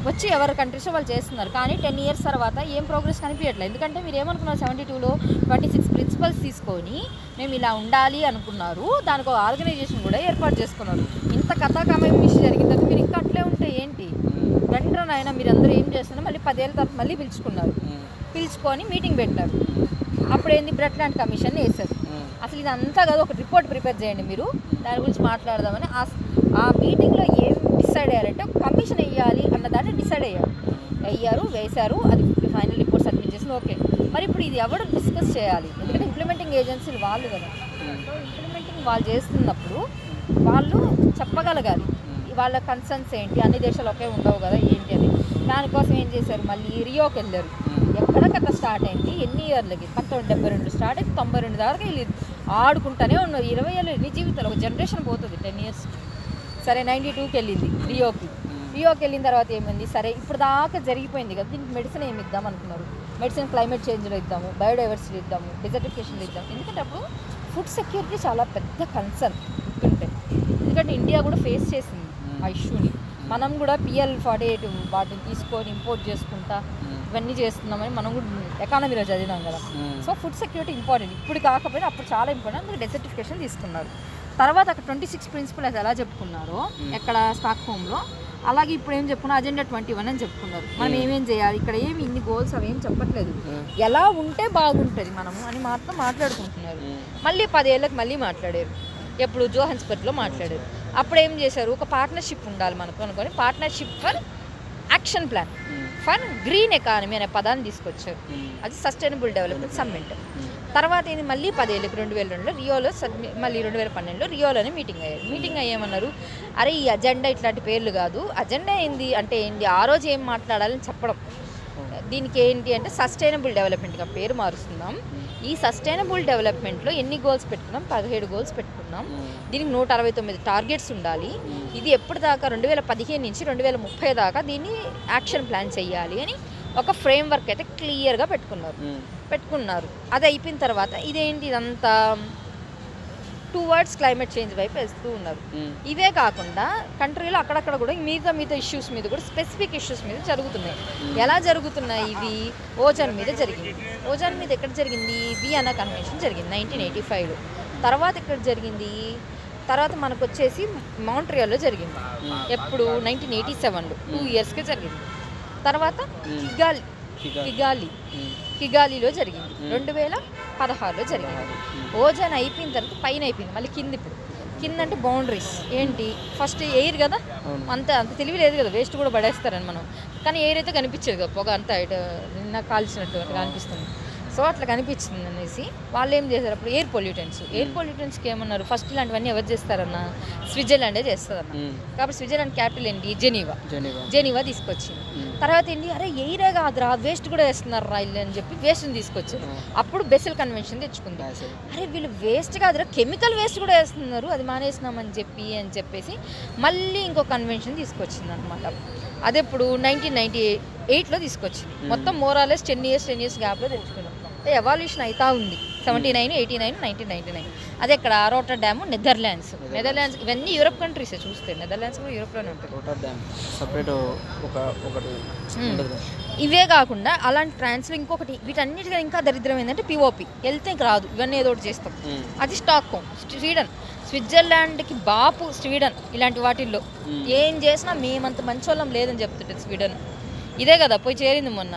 వచ్చి ఎవరి కంట్రీస్ వాళ్ళు చేస్తున్నారు. కానీ 10 years తర్వాత ఏం ప్రోగ్రెస్ కనిపించట్లేదు. ఎందుకంటే మీరు ఏమనుకున్నారు, 72లో 26 ప్రిన్సిపల్స్ తీసుకొని మేము ఇలా ఉండాలి అనుకున్నారు. దానికి ఒక ఆర్గనైజేషన్ కూడా ఏర్పాటు చేసుకున్నారు. ఇంత కథాకమయం విషయం జరిగిన తర్వాత మీరు ఇంకా అట్లే ఉంటే ఏంటి, వెంటనే ఆయన మీరు అందరూ ఏం చేస్తున్నారు, మళ్ళీ 10 ఏళ్ళ తర్వాత మళ్ళీ పిలుచుకున్నారు. పిలుచుకొని మీటింగ్ పెట్టారు. అప్పుడు ఏంది, బ్రెట్లాండ్ కమిషన్ వేశారు. అసలు ఇదంతా కాదు, ఒక రిపోర్ట్ ప్రిపేర్ చేయండి మీరు, దాని గురించి మాట్లాడదామని. ఆ మీటింగ్లో ఏం డిసైడ్ అయ్యారంటే ఒక కమిషన్ వేయాలి అన్నదాన్ని డిసైడ్ అయ్యారు, వేశారు. అది ఫైనల్ రిపోర్ట్ సబ్మిట్ చేసింది. ఓకే, మరి ఇప్పుడు ఇది ఎవరు డిస్కస్ చేయాలి, ఎందుకంటే ఇంప్లిమెంటింగ్ ఏజెన్సీలు వాళ్ళు కదా. సో ఇంప్లిమెంటింగ్ వాళ్ళు చేస్తున్నప్పుడు వాళ్ళు చెప్పగలగాలి వాళ్ళ కన్సర్న్స్ ఏంటి, అన్ని దేశాలు ఒకే ఉండవు కదా ఏంటి అని. దానికోసం ఏం చేశారు, మళ్ళీ రియోకి వెళ్ళారు. ఎక్కడ కథ స్టార్ట్ అయింది, ఎన్ని ఇయర్లకి, 1972 స్టార్ట్ అయితే 92 దాకా వీళ్ళు ఆడుకుంటూనే ఉన్నారు. 20 ఏళ్ళు ఎన్ని జీవితాలు, ఒక జనరేషన్ పోతుంది 10 years. సరే 92కి వెళ్ళింది రియోకి వెళ్ళిన తర్వాత ఏమైంది, సరే ఇప్పుడు దాకా జరిగిపోయింది కదా, దీనికి మెడిసిన్ ఏమి ఇద్దాం అనుకున్నారు. మెడిసిన్ క్లైమేట్ చేంజ్లో ఇద్దాము, బయోడైవర్సిటీ ఇద్దాము, డిజర్టిఫికేషన్లో ఇద్దాం. ఎందుకంటే అప్పుడు ఫుడ్ సెక్యూరిటీ చాలా పెద్ద కన్సర్న్ ఉంటుంటే, ఎందుకంటే ఇండియా కూడా ఫేస్ చేసింది ఆ ఇష్యూని. మనం కూడా PL-48 వాటిని తీసుకొని ఇంపోర్ట్ చేసుకుంటా ఇవన్నీ చేస్తున్నామని మనం కూడా ఎకానమీలో చదివినాం కదా. సో ఫుడ్ సెక్యూరిటీ ఇంపార్టెంట్, ఇప్పుడు కాకపోయినా అప్పుడు చాలా ఇంపార్టెంట్. అందుకు డెసర్టిఫికేషన్ తీసుకున్నారు. తర్వాత అక్కడ 26 ప్రిన్సిపల్స్ ఎలా చెప్పుకున్నారో ఎక్కడ స్టాక్ హోమ్లో, అలాగే ఇప్పుడు ఏం చెప్పుకున్నా అజెండా 21 అని చెప్పుకున్నారు. మనం ఏమేం చేయాలి, ఇక్కడ ఏమి ఇన్ని గోల్స్ అవి ఏం చెప్పట్లేదు, ఎలా ఉంటే బాగుంటుంది మనము అని మాత్రం మాట్లాడుకుంటున్నారు. మళ్ళీ 10 ఏళ్ళకి మళ్ళీ మాట్లాడారు. ఎప్పుడు జోహాన్స్బర్గ్లో మాట్లాడారు. అప్పుడు ఏం చేశారు, ఒక పార్ట్నర్షిప్ ఉండాలి మనకు అనుకొని partnership for action plan for green economy అనే పదాన్ని తీసుకొచ్చారు. అది సస్టైనబుల్ డెవలప్మెంట్ సమ్మిట్. తర్వాత ఇది మళ్ళీ 10 ఏళ్ళకి 2002లో రియోలో మళ్ళీ 2012లో రియోలోనే మీటింగ్ అయ్యారు. మీటింగ్ అయ్యేమన్నారు, అరే ఈ అజెండా ఇట్లాంటి పేర్లు కాదు, అజెండా ఏంది అంటే ఏంటి, ఆ రోజు ఏం మాట్లాడాలని చెప్పడం. దీనికి ఏంటి అంటే సస్టైనబుల్ డెవలప్మెంట్గా పేరు మారుస్తున్నాం. ఈ సస్టైనబుల్ డెవలప్మెంట్లో ఎన్ని గోల్స్ పెట్టుకున్నాం, 17 గోల్స్ పెట్టుకున్నాం. దీనికి 169 టార్గెట్స్ ఉండాలి. ఇది ఎప్పుడు దాకా 2015 నుంచి 2030 దాకా దీన్ని యాక్షన్ ప్లాన్ చేయాలి అని ఒక ఫ్రేమ్వర్క్ అయితే క్లియర్గా పెట్టుకున్నారు. అది అయిపోయిన తర్వాత ఇదేంటి ఇదంతా టువర్డ్స్ క్లైమేట్ చేంజ్ వైపు వేస్తూ ఉన్నారు. ఇవే కాకుండా కంట్రీలో అక్కడక్కడ కూడా మిగతా ఇష్యూస్ మీద కూడా స్పెసిఫిక్ ఇష్యూస్ మీద జరుగుతున్నాయి. ఎలా జరుగుతున్నాయి ఇవి, ఓజోన్ మీద జరిగింది. ఓజోన్ మీద ఎక్కడ జరిగింది, వియన్నా కన్వెన్షన్ జరిగింది 1985లో. తర్వాత ఎక్కడ జరిగింది, తర్వాత మనకు వచ్చేసి మాంట్రియాల్లో జరిగింది. ఎప్పుడు 1987లో 2 yearsకే జరిగింది. తర్వాత కిగాలిలో జరిగింది 2016లో జరిగింది. ఓజోన్ అయిపోయిన తర్వాత పైన అయిపోయింది, మళ్ళీ కింద. ఇప్పుడు కింద అంటే బౌండరీస్ ఏంటి, ఫస్ట్ ఎయిర్ కదా, అంత తెలివి లేదు కదా, వేస్ట్ కూడా పడేస్తారని మనం. కానీ ఎయిర్ అయితే కనిపించేది కదా, పొగ అంతా నిన్న కాల్చినట్టు అనిపిస్తుంది. సో అట్లా కనిపించింది అనేసి వాళ్ళు ఏం చేశారు, అప్పుడు ఎయిర్ పొల్యూటెంట్స్కి ఏమన్నారు, ఫస్ట్ ఇలాంటివన్నీ ఎవరు చేస్తారన్న, స్విట్జర్లాండే చేస్తారన్న. కాబట్టి స్విట్జర్లాండ్ క్యాపిటల్ ఏంటి, జెనీవా తీసుకొచ్చింది. తర్వాత ఏంటి, అరే ఎయిరే కాదురా వేస్ట్ కూడా వేస్తున్నారు రా ఇల్లు అని చెప్పి వేస్ట్ని తీసుకొచ్చారు. అప్పుడు బెసెల్ కన్వెన్షన్ తెచ్చుకుంది. అరే వీళ్ళు వేస్ట్ కాదురా కెమికల్ వేస్ట్ కూడా వేస్తున్నారు, అది మానేసినామని చెప్పేసి మళ్ళీ ఇంకో కన్వెన్షన్ తీసుకొచ్చింది అనమాట. అదెప్పుడు 1998లో తీసుకొచ్చింది. మొత్తం మోరాలెస్ 10 years గ్యాప్లో తెచ్చుకున్నాం. ఎవాల్యూషన్ అవుతా ఉంది. 79, 89, 1999. అది ఎక్కడ, రోటర్డామ్, నెదర్లాండ్స్. ఇవన్నీ యూరోప్ కంట్రీసే చూస్తే, నెదర్లాండ్స్ కూడా యూరోప్లోనే ఉంటుంది. ఇవే కాకుండా అలాంటి ట్రాన్స్లో ఇంకొకటి, వీటన్నిటిగా ఇంకా దరిద్రం ఏంటంటే POP వెళ్తే ఇంక రాదు, ఇవన్నీ ఏదో ఒకటి చేస్తాం. అది స్టాక్ హోమ్, స్విట్జర్లాండ్కి బాపు స్వీడన్. ఇలాంటి వాటిల్లో ఏం చేసినా మేమంత మంచి వాళ్ళం లేదని చెప్తుంటుంది స్వీడన్. ఇదే కదా పోయి చేరింది మొన్న.